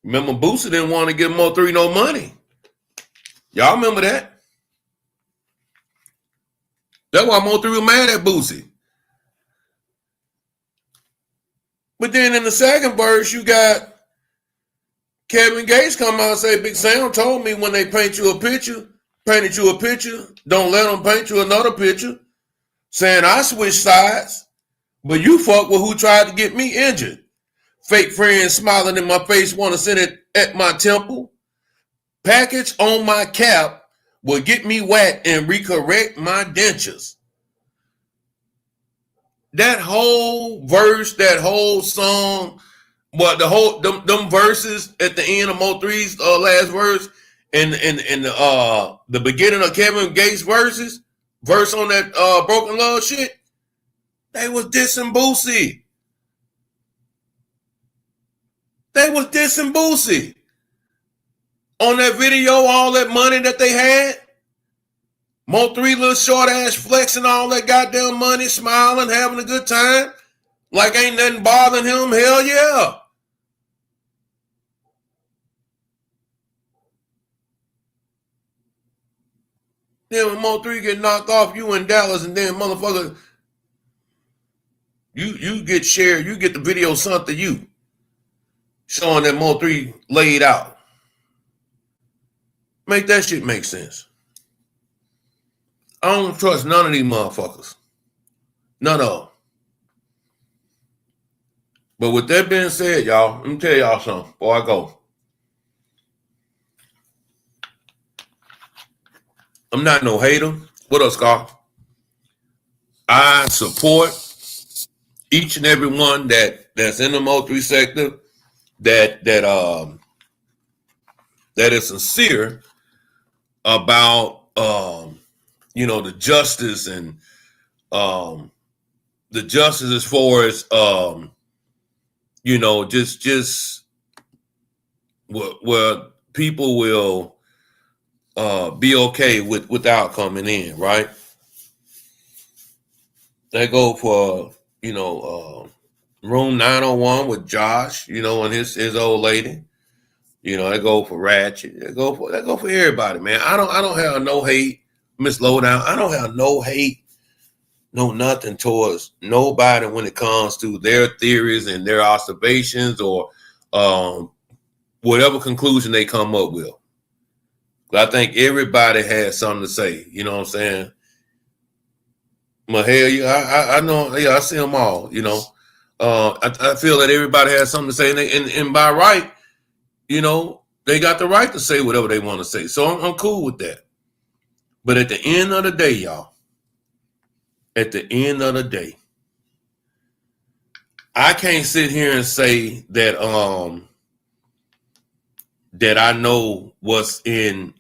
remember Boosie didn't want to give Mo3 no money. Y'all remember that? That's why Mo3 was mad at Boosie. But then in the second verse, you got Kevin Gates come out and say, Big Sam told me when they painted you a picture, don't let them paint you another picture, saying I switched sides, but you fuck with who tried to get me injured. Fake friends smiling in my face want to send it at my temple. Package on my cap will get me whacked and recorrect my dentures. That whole verse, that whole song, but the whole them verses at the end of Mo3's last verse and the beginning of Kevin Gates verse on that Broken Love shit, they was dissing Boosie. They was dissing Boosie. On that video, all that money that they had, Mo3 little short ass flexing all that goddamn money, smiling, having a good time, like ain't nothing bothering him. Hell yeah. Then when Mo3 get knocked off, you in Dallas, and then motherfucker, you get shared, you get the video sent to you, showing that Mo3 laid out. Make that shit make sense. I don't trust none of these motherfuckers. None of them. But with that being said, y'all, let me tell y'all something before I go. I'm not no hater. What else, Carl? I support each and every one that's in the Mo3 sector that is sincere about the justice and the justice as far as just where people will be okay with the outcome in the end, right? They go for, room 901 with Josh, and his old lady. They go for Ratchet. They go for everybody, man. I don't have no hate, Miss Lowdown. I don't have no hate, no nothing towards nobody when it comes to their theories and their observations or whatever conclusion they come up with. But I think everybody has something to say. You know what I'm saying? But hell, yeah, I know. Yeah, I see them all. I feel that everybody has something to say, and by right, they got the right to say whatever they want to say. So I'm cool with that. But at the end of the day, y'all, at the end of the day, I can't sit here and say that that I know what's in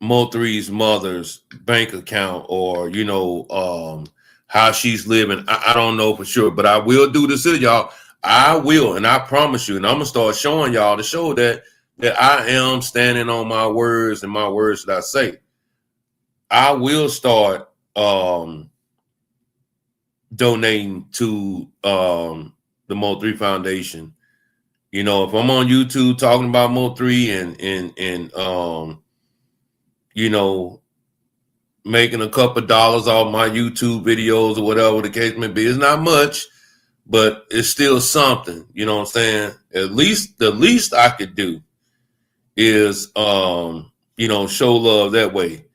Mo3's mother's bank account or how she's living. I don't know for sure, but I will do this to y'all. I will, and I promise you, and I'm gonna start showing y'all to show that I am standing on my words and my words that I say. I will start donating to the Mo3 Foundation. If I'm on YouTube talking about Mo3 and making a couple of dollars off my YouTube videos or whatever the case may be, it's not much, but it's still something. You know what I'm saying? At least the least I could do is show love that way.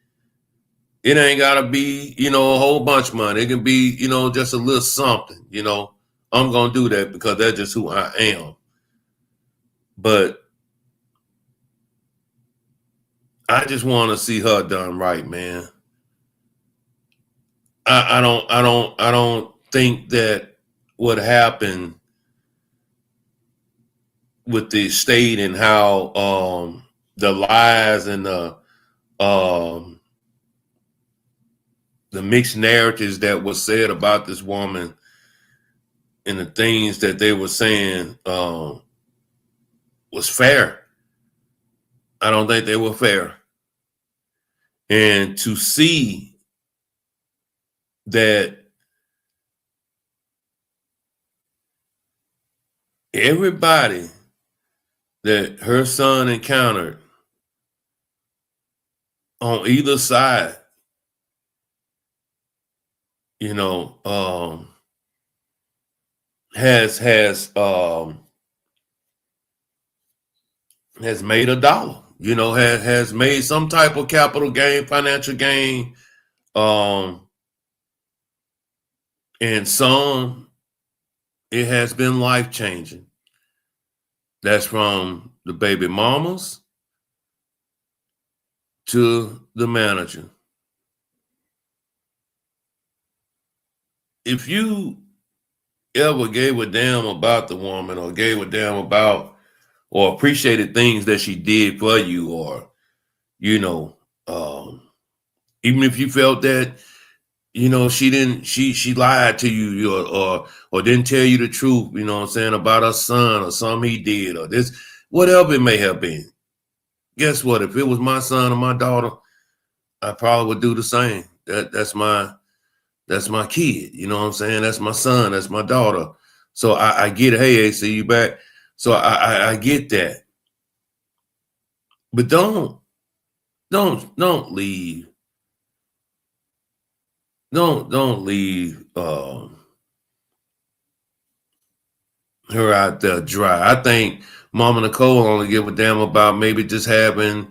It ain't gotta be, a whole bunch of money. It can be, just a little something, I'm gonna do that because that's just who I am. But I just want to see her done right, man. I don't think that what happened with the state and how the lies and the mixed narratives that was said about this woman and the things that they were saying was fair. I don't think they were fair. And to see that everybody that her son encountered on either side, has made a dollar, has made some type of capital gain, financial gain, and some it has been life changing. That's from the baby mamas to the manager. If you ever gave a damn about the woman or gave a damn about or appreciated things that she did for you, or, even if you felt that, she lied to you or didn't tell you the truth, about her son or something he did or this, whatever it may have been. Guess what? If it was my son or my daughter, I probably would do the same. That's my kid. You know what I'm saying? That's my son. That's my daughter. So I get it. Hey, AC, you back? So I get that. But don't leave. Don't leave her out there dry. I think Mama Nicole only give a damn about maybe just having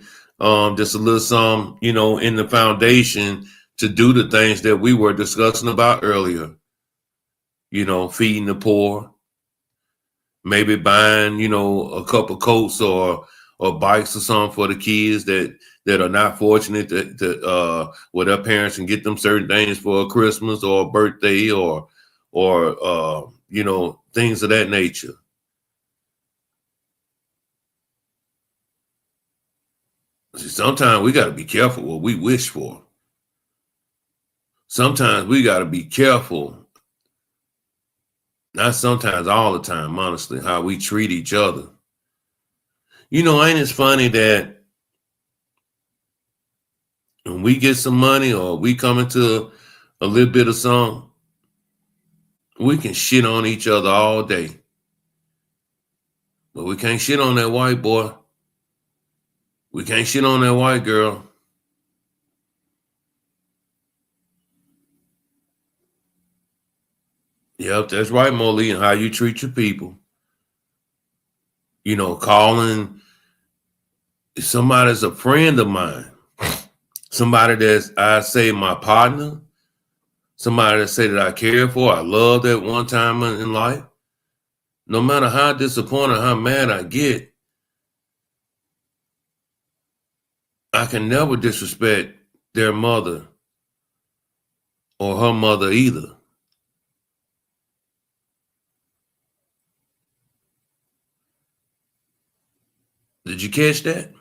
just a little some, in the foundation to do the things that we were discussing about earlier. Feeding the poor, maybe buying, a couple coats or bikes or something for the kids that are not fortunate to with their parents and get them certain things for a Christmas or a birthday or things of that nature. See, sometimes we got to be careful what we wish for. Sometimes we got to be careful. Not sometimes, all the time, honestly, how we treat each other. Ain't it funny that when we get some money or we come into a little bit of something, we can shit on each other all day. But we can't shit on that white boy. We can't shit on that white girl. Yep, that's right, Molly, and how you treat your people. You know, calling somebody's a friend of mine. Somebody that's, I say, my partner. Somebody that say that I care for, I love at one time in life. No matter how disappointed, how mad I get, I can never disrespect their mother or her mother either. Did you catch that?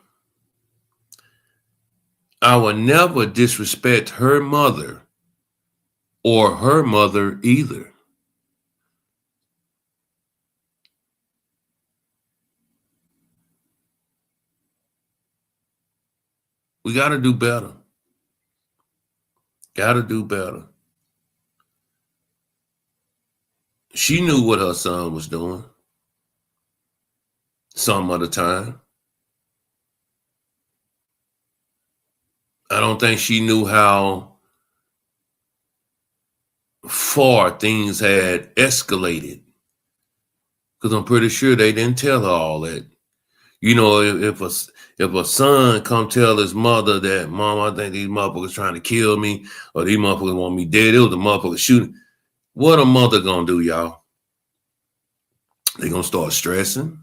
I will never disrespect her mother or her mother either. We got to do better. Got to do better. She knew what her son was doing some of the time. I don't think she knew how far things had escalated, because I'm pretty sure they didn't tell her all that. You know, if a son come tell his mother that, Mom, I think these motherfuckers trying to kill me, or these motherfuckers want me dead, it was the motherfuckers shooting. What a mother gonna do, y'all? They gonna start stressing.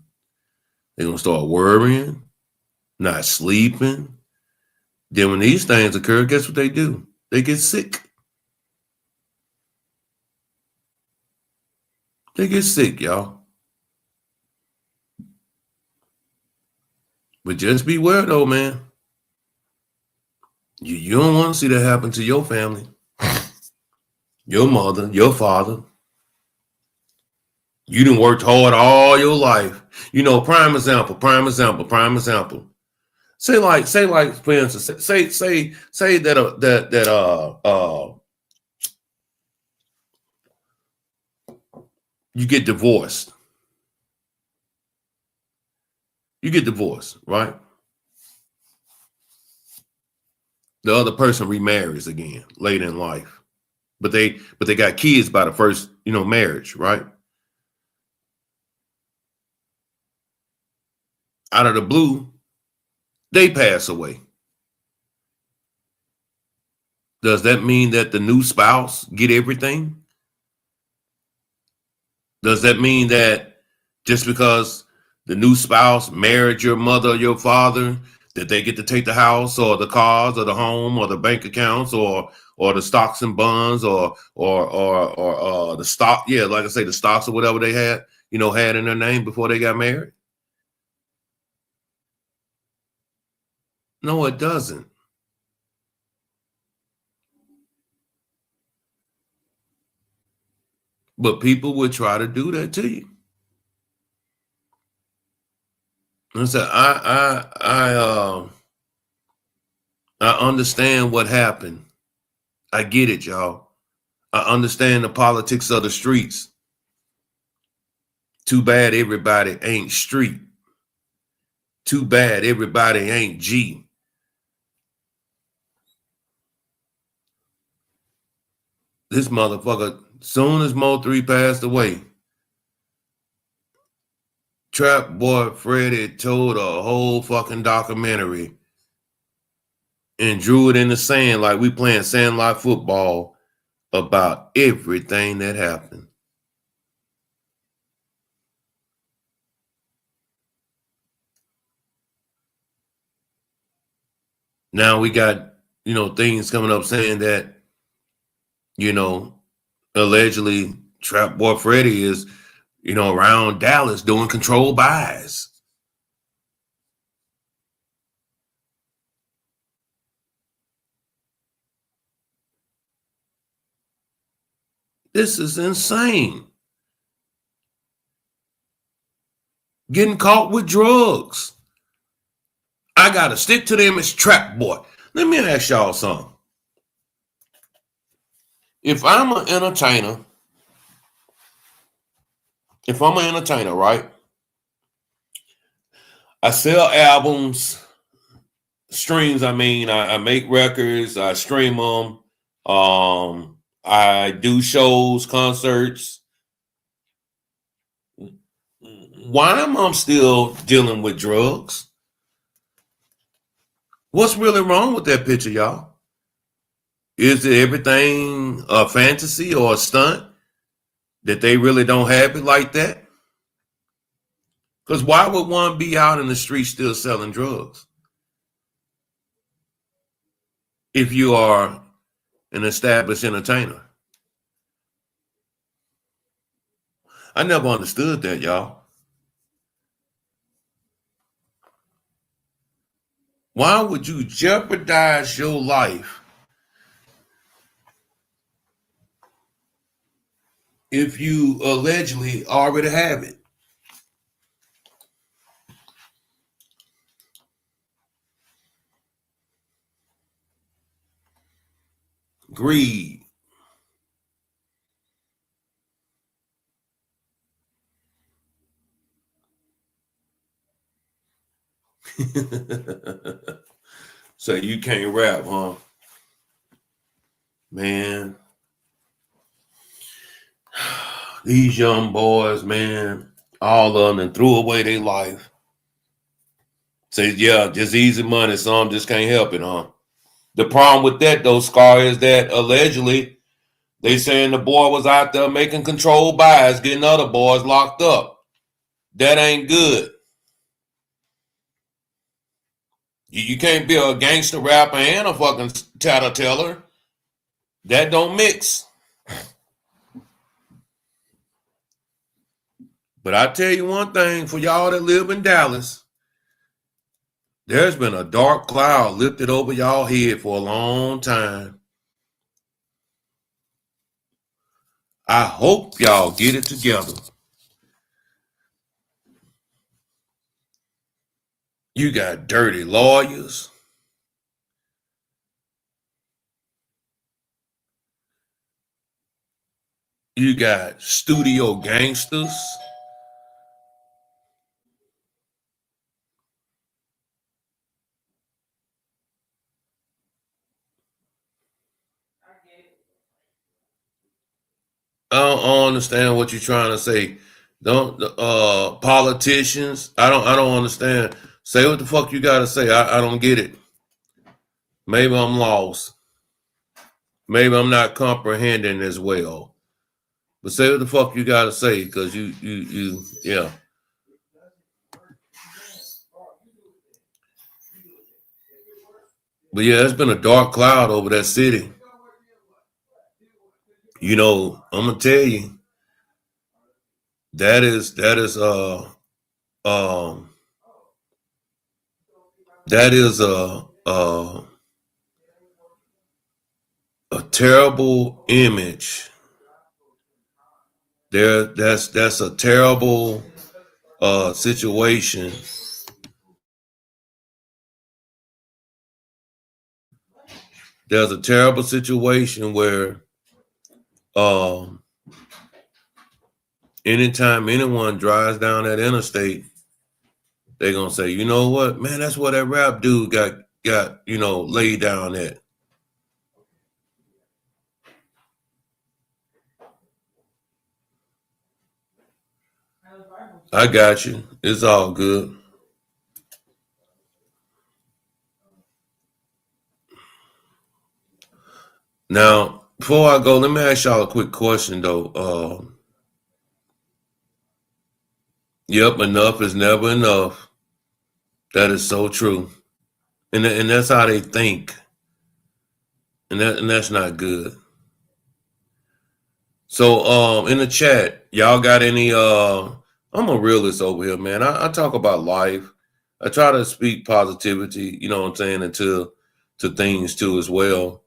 They gonna start worrying, not sleeping. Then when these things occur, guess what they do? They get sick. They get sick, y'all. But just beware, though, man. You don't want to see that happen to your family, your mother, your father. You done worked hard all your life. You know, prime example. Say like, for instance, say that you get divorced. You get divorced, right? The other person remarries again later in life, but they got kids by the first, marriage, right? Out of the blue, they pass away. Does that mean that the new spouse get everything? Does that mean that just because the new spouse married your mother or your father, that they get to take the house or the cars or the home or the bank accounts or the stocks and bonds or the stock? Yeah, like I say, the stocks or whatever they had in their name before they got married? No, it doesn't. But people would try to do that to you. And so I understand what happened. I get it, y'all. I understand the politics of the streets. Too bad everybody ain't street. Too bad everybody ain't G. This motherfucker, soon as Mo 3 passed away, Trap Boy Freddy told a whole fucking documentary and drew it in the sand like we playing sandlot football about everything that happened. Now we got, things coming up saying that, allegedly Trap Boy Freddy is, around Dallas doing controlled buys. This is insane. Getting caught with drugs. I got to stick to them as Trap Boy. Let me ask y'all something. if I'm an entertainer, right? I sell albums, streams. I mean, I make records, I stream them. I do shows, concerts. Why am I still dealing with drugs? What's really wrong with that picture, y'all? Is it everything a fantasy or a stunt that they really don't have it like that? Because why would one be out in the street still selling drugs if you are an established entertainer? I never understood that, y'all. Why would you jeopardize your life if you allegedly already have it? Greed. So you can't rap, huh? Man. These young boys, man, all of them threw away their life. Say, yeah, just easy money, some just can't help it, huh? The problem with that, though, Scar, is that allegedly they saying the boy was out there making controlled buys, getting other boys locked up. That ain't good. You can't be a gangster rapper and a fucking tattleteller. That don't mix. But I tell you one thing, for y'all that live in Dallas, there's been a dark cloud lifted over y'all head for a long time. I hope y'all get it together. You got dirty lawyers. You got studio gangsters. I don't understand what you're trying to say. Don't politicians. I don't understand. Say what the fuck you gotta say. I don't get it. Maybe I'm lost. Maybe I'm not comprehending as well. But say what the fuck you gotta say, because you yeah. But yeah, it's been a dark cloud over that city. You know, I'm gonna tell you, that is that is a terrible image. That's a terrible situation. There's a terrible situation where anytime anyone drives down that interstate, they're gonna say, you know what, man, that's where that rap dude got laid down at. I got you. It's all good. Now, before I go, let me ask y'all a quick question though. Yep, enough is never enough. That is so true. And that's how they think. And that's not good. So in the chat, y'all got any I'm a realist over here, man. I talk about life. I try to speak positivity, you know what I'm saying, into to things too as well.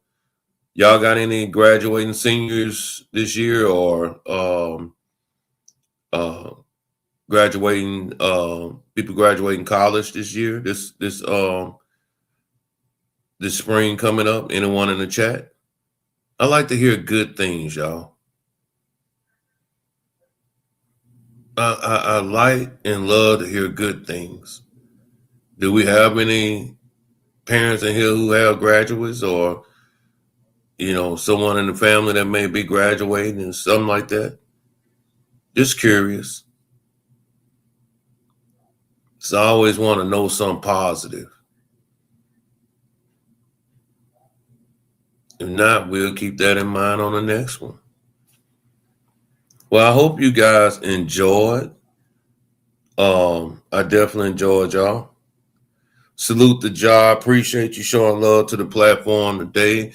Y'all got any graduating seniors this year, or graduating people graduating college this year, this spring coming up? Anyone in the chat? I like to hear good things, y'all. I like and love to hear good things. Do we have any parents in here who have graduates, or someone in the family that may be graduating and something like that? Just curious. So I always want to know something positive. If not, we'll keep that in mind on the next one. Well, I hope you guys enjoyed. I definitely enjoyed y'all. Salute the job. Appreciate you showing love to the platform today.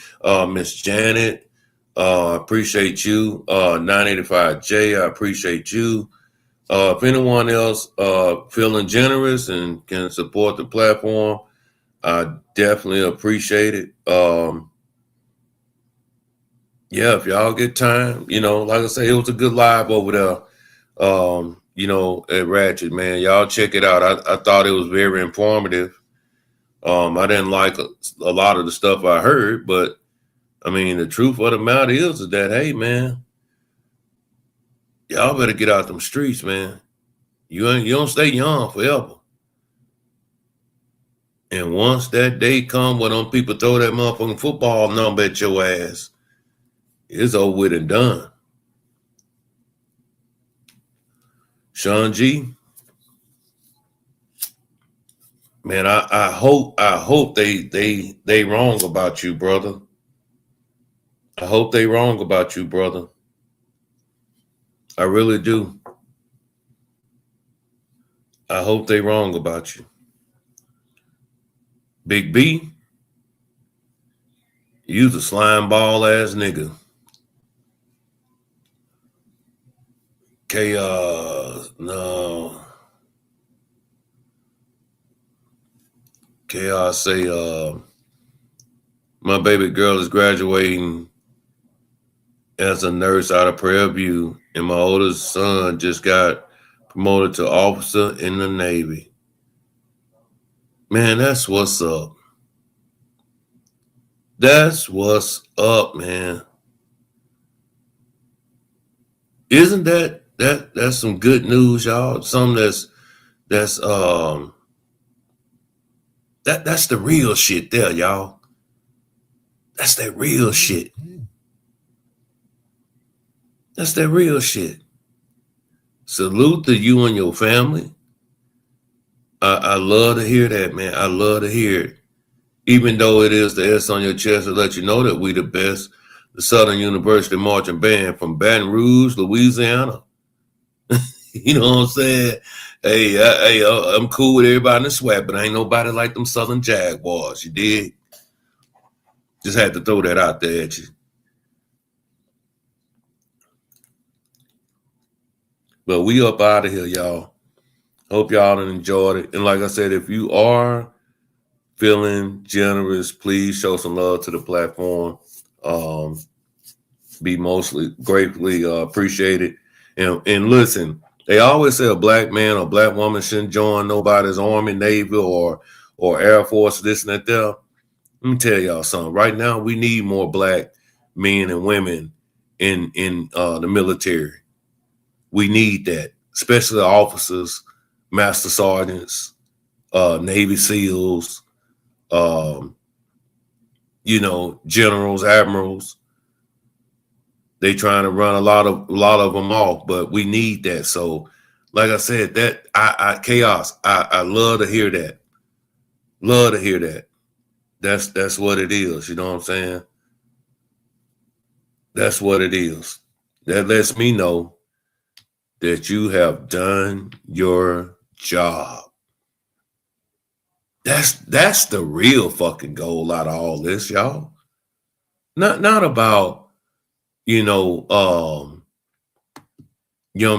Miss Janet, appreciate you. 985J, I appreciate you. If anyone else feeling generous and can support the platform, I definitely appreciate it. Yeah, if y'all get time, like I say, it was a good live over there. At Ratchet, man. Y'all check it out. I thought it was very informative. I didn't like a lot of the stuff I heard, but I mean, the truth of the matter is that, hey, man, y'all better get out them streets, man. You don't stay young forever. And once that day come when them people throw that motherfucking football number at your ass, it's over with and done. Sean G, man, I hope they wrong about you, brother. I hope they wrong about you, brother. I really do. I hope they wrong about you. Big B, you's a slime ball ass nigga. No. Chaos say, my baby girl is graduating as a nurse out of Prairie View, and my oldest son just got promoted to officer in the Navy. Man, that's what's up. That's what's up, man. Isn't that's some good news, y'all? Something that's that's the real shit there, y'all. That's that real shit. That's that real shit. Salute to you and your family. I love to hear that, man. I love to hear it. Even though it is the S on your chest to let you know that we the best, the Southern University Marching Band from Baton Rouge, Louisiana. You know what I'm saying? Hey, I'm cool with everybody in the SWAT, but ain't nobody like them Southern Jaguars. You did? Just had to throw that out there at you. But we up out of here, y'all. Hope y'all enjoyed it. And like I said, if you are feeling generous, please show some love to the platform. Be mostly gratefully appreciated. And listen, they always say a black man or black woman shouldn't join nobody's Army, Navy, or Air Force, this and that there. Let me tell y'all something. Right now, we need more black men and women in the military. We need that, especially officers, master sergeants, Navy SEALs, generals, admirals. They trying to run a lot of them off, but we need that. So, like I said, that chaos. I love to hear that. Love to hear that. That's what it is. You know what I'm saying? That's what it is. That lets me know that you have done your job. That's the real fucking goal out of all this, y'all. Not about, young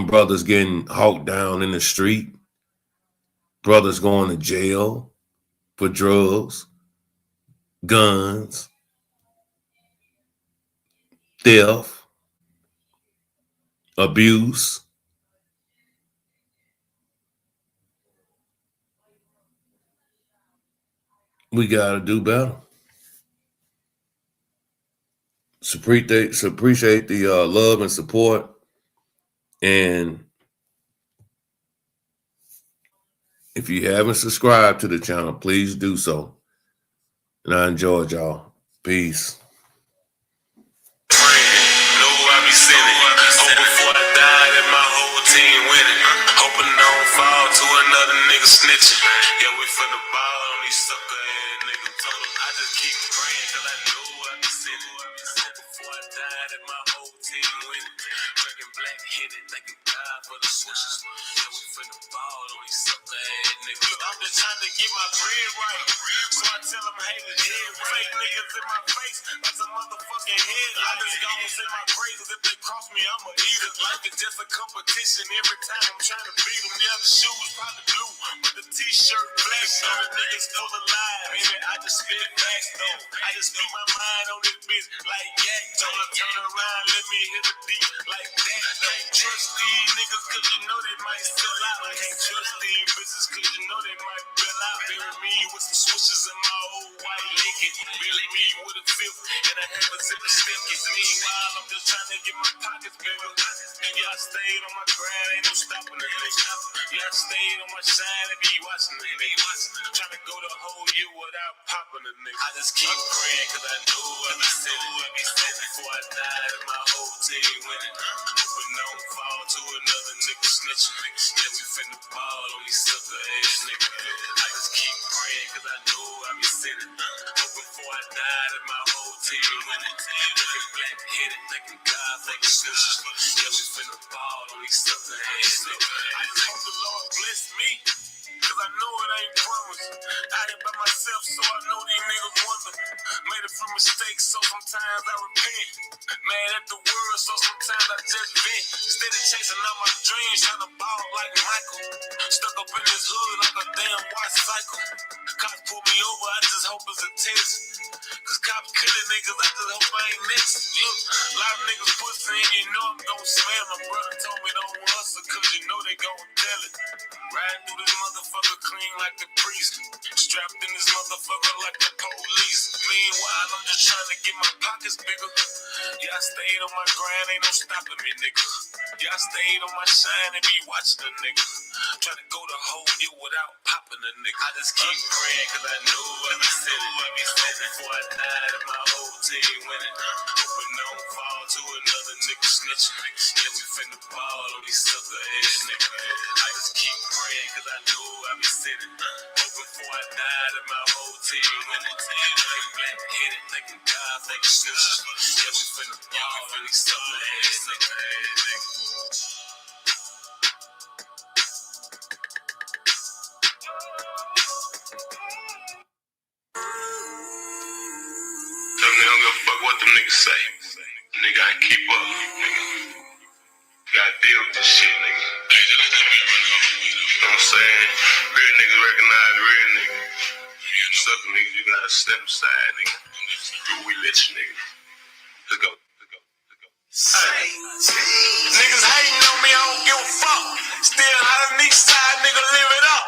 brothers getting hawked down in the street, brothers going to jail for drugs, guns, theft, abuse. We got to do better. appreciate the love and support. And if you haven't subscribed to the channel, please do so. And I enjoyed y'all. Peace. Snitching. Yeah, we finna ball on these sucker ass niggas. Told them I just keep praying cause I know I be sinning. Before I died and my whole team winning. Drinking black Henny, thanking God for the switches. Yeah, we finna ball on these sucker ass niggas. Look, I'm just trying to get my bread right. So I tell them haters, fake niggas in my face. That's a motherfucking head. I just gotta say my praises. If they cross me, I'ma eat it. Life is just a competition. Every time I'm trying to beat them. Yeah, the shoes probably blue. But the t-shirt black, so the niggas still alive. Baby, I just spit facts though. I just speak my mind on this bitch like yak. So I turn around, let me hit the beat like that. Can't trust these niggas cause you know they might sell out. I can't trust these bitches cause you know they might bill out. Bury me with some switches in my old white Lincoln. Bury me with a fifth and a half a zip of stickers. Meanwhile, I'm just trying to get my pockets bigger. Yeah, I stayed on my grind, ain't no stopping the nigga. Yeah, I stayed on my shine and be watching the nigga. Trying to go the whole year without popping the nigga. I just keep praying cause I know I be sinning. Before I died and my whole team winning. Hoping I don't fall to another nigga snitching. Yeah, we finna ball on these sucker ass niggas. I just keep praying cause I know I be sinning. Hoping before I died and my whole team winning. Looking black headed, thanking God for the switches. Yeah, we finna ball on these sucker ass niggas. I just hope the Lord bless me. Cause I know it ain't promised. Out here by myself, so I know these niggas wonder. Made a few mistakes, so sometimes I repent. Mad at the world, so sometimes I just vent. Steady chasing all my dreams, trying to ball like Michael. Stuck up in this hood like a damn watch cycle. Cops pull me over, I just hope it's a test. Cause cops killing niggas, I just hope I ain't next. Look, a lot of niggas pussy and you know I'm gon' smell. My brother told me don't hustle cause you know they gon' tell it. Riding through this motherfucker clean like the priest. Strapped in this motherfucker like the police. Meanwhile, I'm just trying to get my pockets bigger. Yeah, I stayed on my grind, ain't no stopping me, nigga. Yeah, I stayed on my shine and be watching a nigga. Trying to go the whole year without popping a nigga. I just keep praying cause I know I be sinning. Before I died and my whole team winning. Hoping I don't fall to another nigga snitching. Yeah, we finna ball on these sucker ass niggas. I just keep praying cause I know I be sinning. Hoping before I died and my whole team winning. Looking black headed, thanking God for the switches. Yeah, we finna ball on these sucker ass niggas. Don't give a fuck what them niggas say. Nigga, I keep up, nigga. Gotta deal with this shit, nigga. You know what I'm saying? Real niggas recognize real niggas. Sucker niggas, you gotta step aside, nigga. We let you, nigga. Let's go. Hey. Niggas hating on me, I don't give a fuck. Still out of each side, nigga, live it up.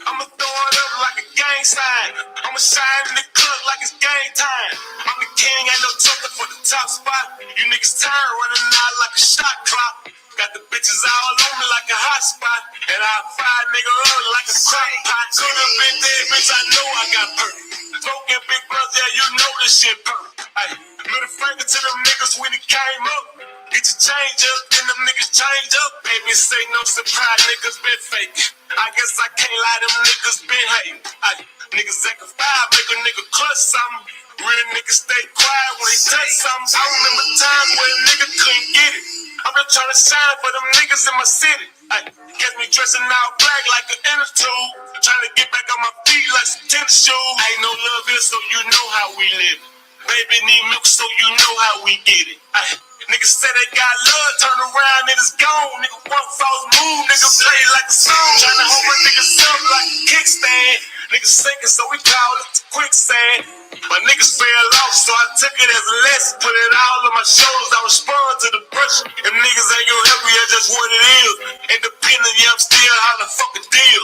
I'ma throw it up like a gang sign. I'ma shine in the club like it's game time. I'm the king, ain't no talking for the top spot. You niggas tired running out like a shot clock. Got the bitches all on me like a hot spot. And I fire nigga up like a crock pot. Could've been dead, bitch, I know I got hurt. Broken big brother, yeah, you know this shit hurt. Ay, middle finger to them niggas when it came up. Get your change up, then them niggas change up. Baby, say no surprise, niggas been faking. I guess I can't lie, them niggas been hating. Ay, niggas acting five, make a nigga clutch something. Real niggas stay quiet when they touch something. I remember times when a nigga couldn't get it. I'm just trying to shine for them niggas in my city. Ay, get me dressing all black like an inner tube. Trying to get back on my feet like some tennis shoes. Ain't no love here, so you know how we live. Baby need milk, so you know how we get it. Ay, niggas say they got love, turn around and it's gone. Nigga one false move, nigga play like a song. Tryna hold my niggas up like a kickstand. Niggas sinking, so we call it quicksand. My niggas fell off, so I took it as a lesson. Put it all on my shoulders, I respond to the pressure. Them niggas ain't gonna help me, that's just what it is. Independent, yeah, I'm still how the fuck a deal.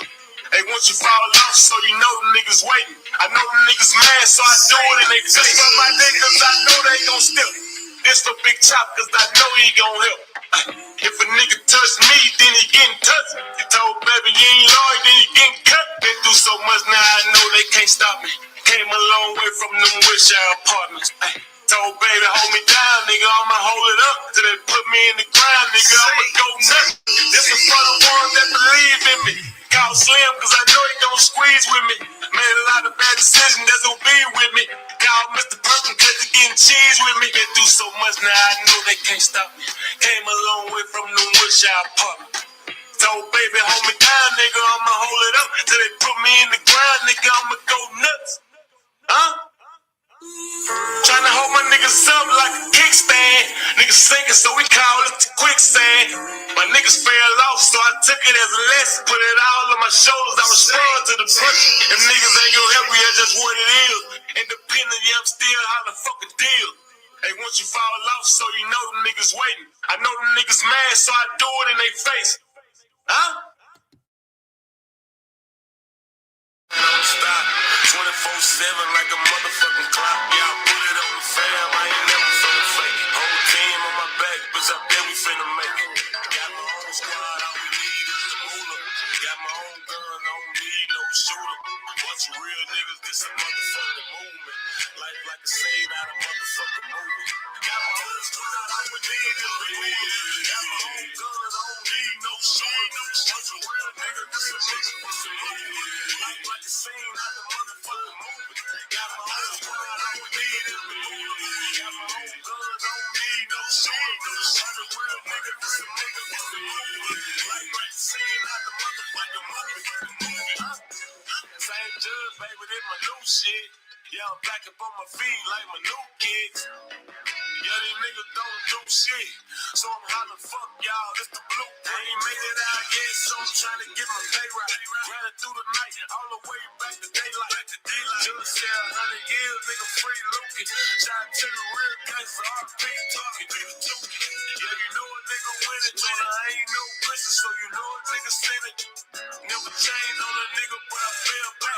Hey, once you fall off, so you know them niggas waiting. I know them niggas mad, so I do it in they face. But my niggas, I know they gon' step. This for Big Chop, cause I know he gon' help. If a nigga touch me, then he getting touched. He told baby you ain't loyal, then he getting cut. Been through so much now, I know they can't stop me. Came a long way from them Wilshire apartments. Told baby hold me down, nigga, I'ma hold it up till they put me in the ground, nigga, I'ma go nuts. This is for the ones that believe in me. Call Slim, cause I know he gon' squeeze with me. Made a lot of bad decisions that's gon' be with me. Call Mr. Perkins cause he getting cheese with me. Been through so much now, I know they can't stop me. Came a long way from them Wilshire apartments. Told baby hold me down, nigga, I'ma hold it up till they put me in the ground, nigga, I'ma go nuts. Huh? Tryna hold my niggas up like a kickstand. Niggas sinking, so we call it the quicksand. My niggas fell off, so I took it as a lesson. Put it all on my shoulders, I respond to the pressure. Them niggas ain't gonna help me, that's just what it is. Independent, yeah, I'm still how the fuck a deal. Hey, once you fall off, so you know them niggas waiting. I know them niggas mad, so I do it in their face. Huh? Don't stop, 24/7 like a motherfucking clock. Yeah, I put it on the fam, I ain't never finna fake. Whole team on my back, bitch, I bet we finna make it. Got my own squad, all we need is the moolah. Got my own gun, I don't need no shooter. Bunch of real niggas, this a motherfucking movement. Life like a scene out of motherfucking movie. Got my own squad, all we need is the moolah. Got my own gun, I don't need no shooter. Bunch of real niggas, this a motherfucking movie. Life like a scene out of motherfucking movie. Got my own squad, all we need is the moolah. Got my own gun, I don't need no shooter. Bunch of real niggas, this a motherfucking movie. Life like a scene out of motherfucking movie. Same judge, baby, this my new shit. Yeah, I'm back up on my feet like my new kids. Yeah, these niggas don't do shit. So I'm hollering, fuck y'all, it's the blue. I ain't made it out yet, so I'm trying to get my pay right. Running through the night, all the way back to daylight. Just said 100 years, nigga, free looking. Shout to the real guys for RP talking. Yeah, you know a nigga winning, Jonah, I ain't no Christian, so you know a nigga sinning. Never chained on a nigga, but I fell back.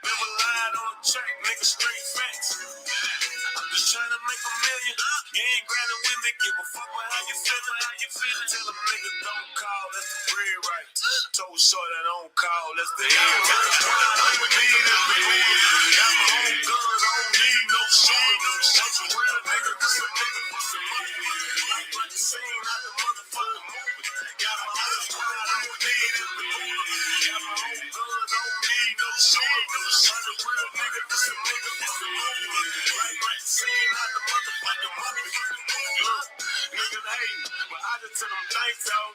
Never lied on a track, nigga, straight facts. I'm just trying to make a million. You ain't grinding with me, give a fuck with how you feeling. Tell them niggas don't call, that's the bread right. Told short I don't call, that's the end right. All we need is the hood. Got my own guns, I don't need no shooters. Bunch of real niggas, this a motherfucking movie. Like the scene out the motherfucking movie. Got my own squad, all we need is the hood. Got my own guns, I don't need no shooters. Bunch of real niggas, this a motherfucking movie. Like the scene out the motherfucking movie. Look, niggas hating, but I just tell them thanks, though.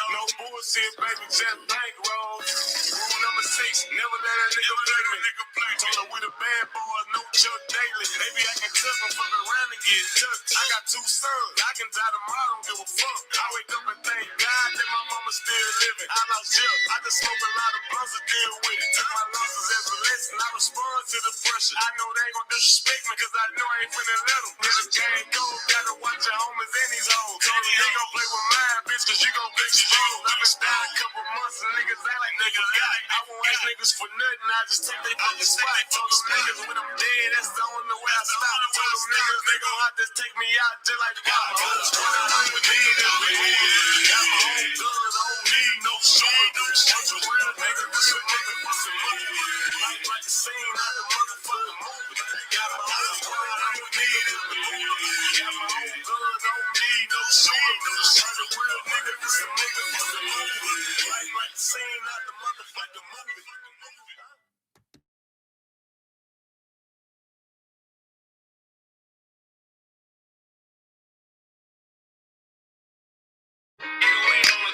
No bullshit, baby, just bankroll. Rule number 6, never let a nigga play me. Told her we the bad boys, no Chuck Daily. They be acting tough and fuck around and get touched. I got 2 sons, I can die tomorrow, don't give a fuck. I wake up and thank God that my mama still living. I lost Jill, I just smoke a lot of blunts to deal with it. Took my losses as a lesson, I respond to the pressure. I know they ain't gon' disrespect me, cause I know I ain't finna let them. Yeah, the game go, gotta watch your homies and these hoes. Told them, they gon' play with mine, bitch, cause you gon' get exposed. I've been down a couple months and niggas act like niggas got it. I won't ask niggas for nothing, I just take they fucking spot. Told them niggas when I'm dead, that's the only way I stop. Told them niggas they gon' have to take me out just like God. Got my own squad, all we need is the hood. Got my own guns, I don't need no shooters. Bunch of real niggas, this a motherfucking movie. Like the scene out the motherfucking movie. Got my own squad, all we need is the hood. Got my own guns, I don't need no shooters. Bunch of real niggas, this a motherfucking movie. Like the scene out the motherfucking movie.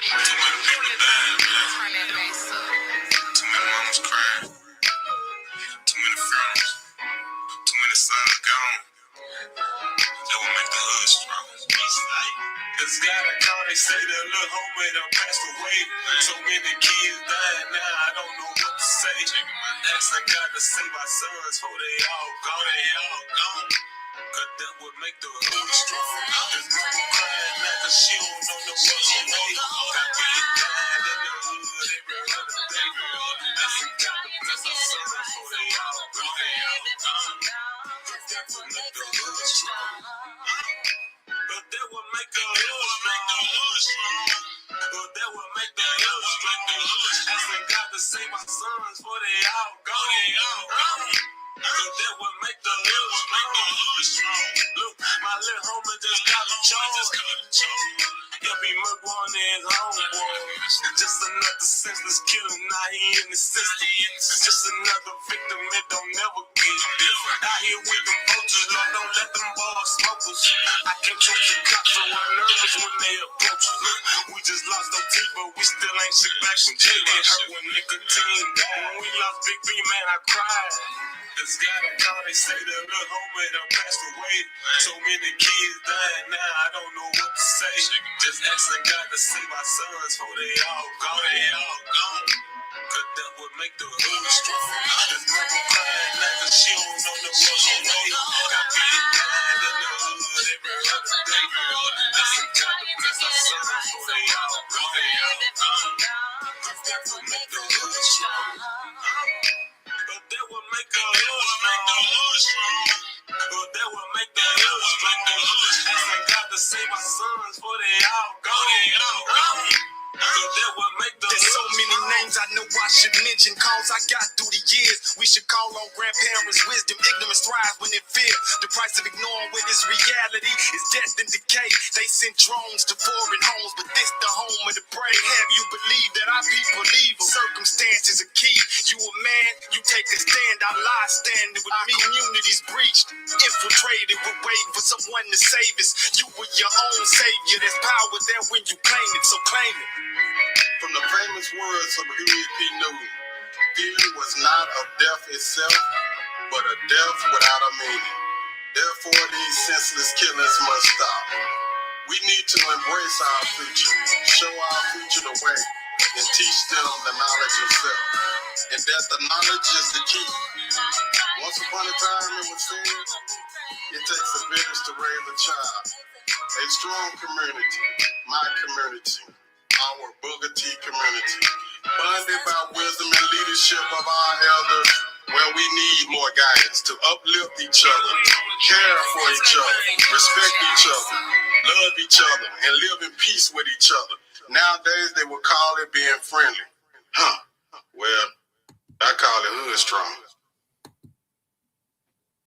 Too many people dying, man. Too many mamas crying. Too many funerals. Too many sons gone. That will make the hood strong. Cause God I call, they say that little homie done passed away. So many kids dying now, I don't know what to say. Asking God to save my sons before they all gone. Cause that would make the hood strong. There's mama crying now cause she don't know no other way. Got kids dying in the hood every other day. Asking God to bless our sons before they all gone. Cause that would make the hood strong. to save my sons before they all gone. That would make the hood strong. Look, my little homie just got a charge. If he murk one of his homeboy, just another senseless killer, now he in the system. Just another victim, it don't never get different. Out here with them vultures, Lord, don't let them boys smoke us. I can't trust the cops, so I'm nervous when they approach us. Look, we just lost our teeth, but we still ain't shit back from jail. It hurt when nicotine died. When we lost Big B, man, I cried. This guy that called, they say the little homie done passed away. So many kids dying now, I don't know what to say. Just asking God to save my sons before they all gone. Cause that would make the hood strong. This mama crying now cause she don't know the rush away. Got big dying in the hood every other day. Asking God to bless our sons before they all gone. Cause that would make the hood strong. But that would make the hood strong. But that would make the hood strong. Asking God to save my sons before they all gone. But that would make the There's so many names I know I should mention, calls I got through the years. We should call on grandparents' wisdom. Ignorance thrives when it fears. The price of ignoring what is reality is death and decay. They send drones to foreign homes, but this the home of the brave. Have you believe that our people leave? Circumstances are key. You a man, you take a stand. Our lives standing with me. Communities breached, infiltrated. We're waiting for someone to save us. You were your own savior. There's power there when you claim it, so claim it. From the famous words of Huey P. Newton, fear was not of death itself, but a death without a meaning. Therefore, these senseless killings must stop. We need to embrace our future, show our future the way, and teach them the knowledge of self, and that the knowledge is the key. Once upon a time, it was said, it takes a village to raise a child. A strong community, my community, our Booger T community, bonded by wisdom and leadership of our elders, where we need more guidance to uplift each other, care for each other, respect each other, love each other, and live in peace with each other. Nowadays, they would call it being friendly. Well, I call it hood strong.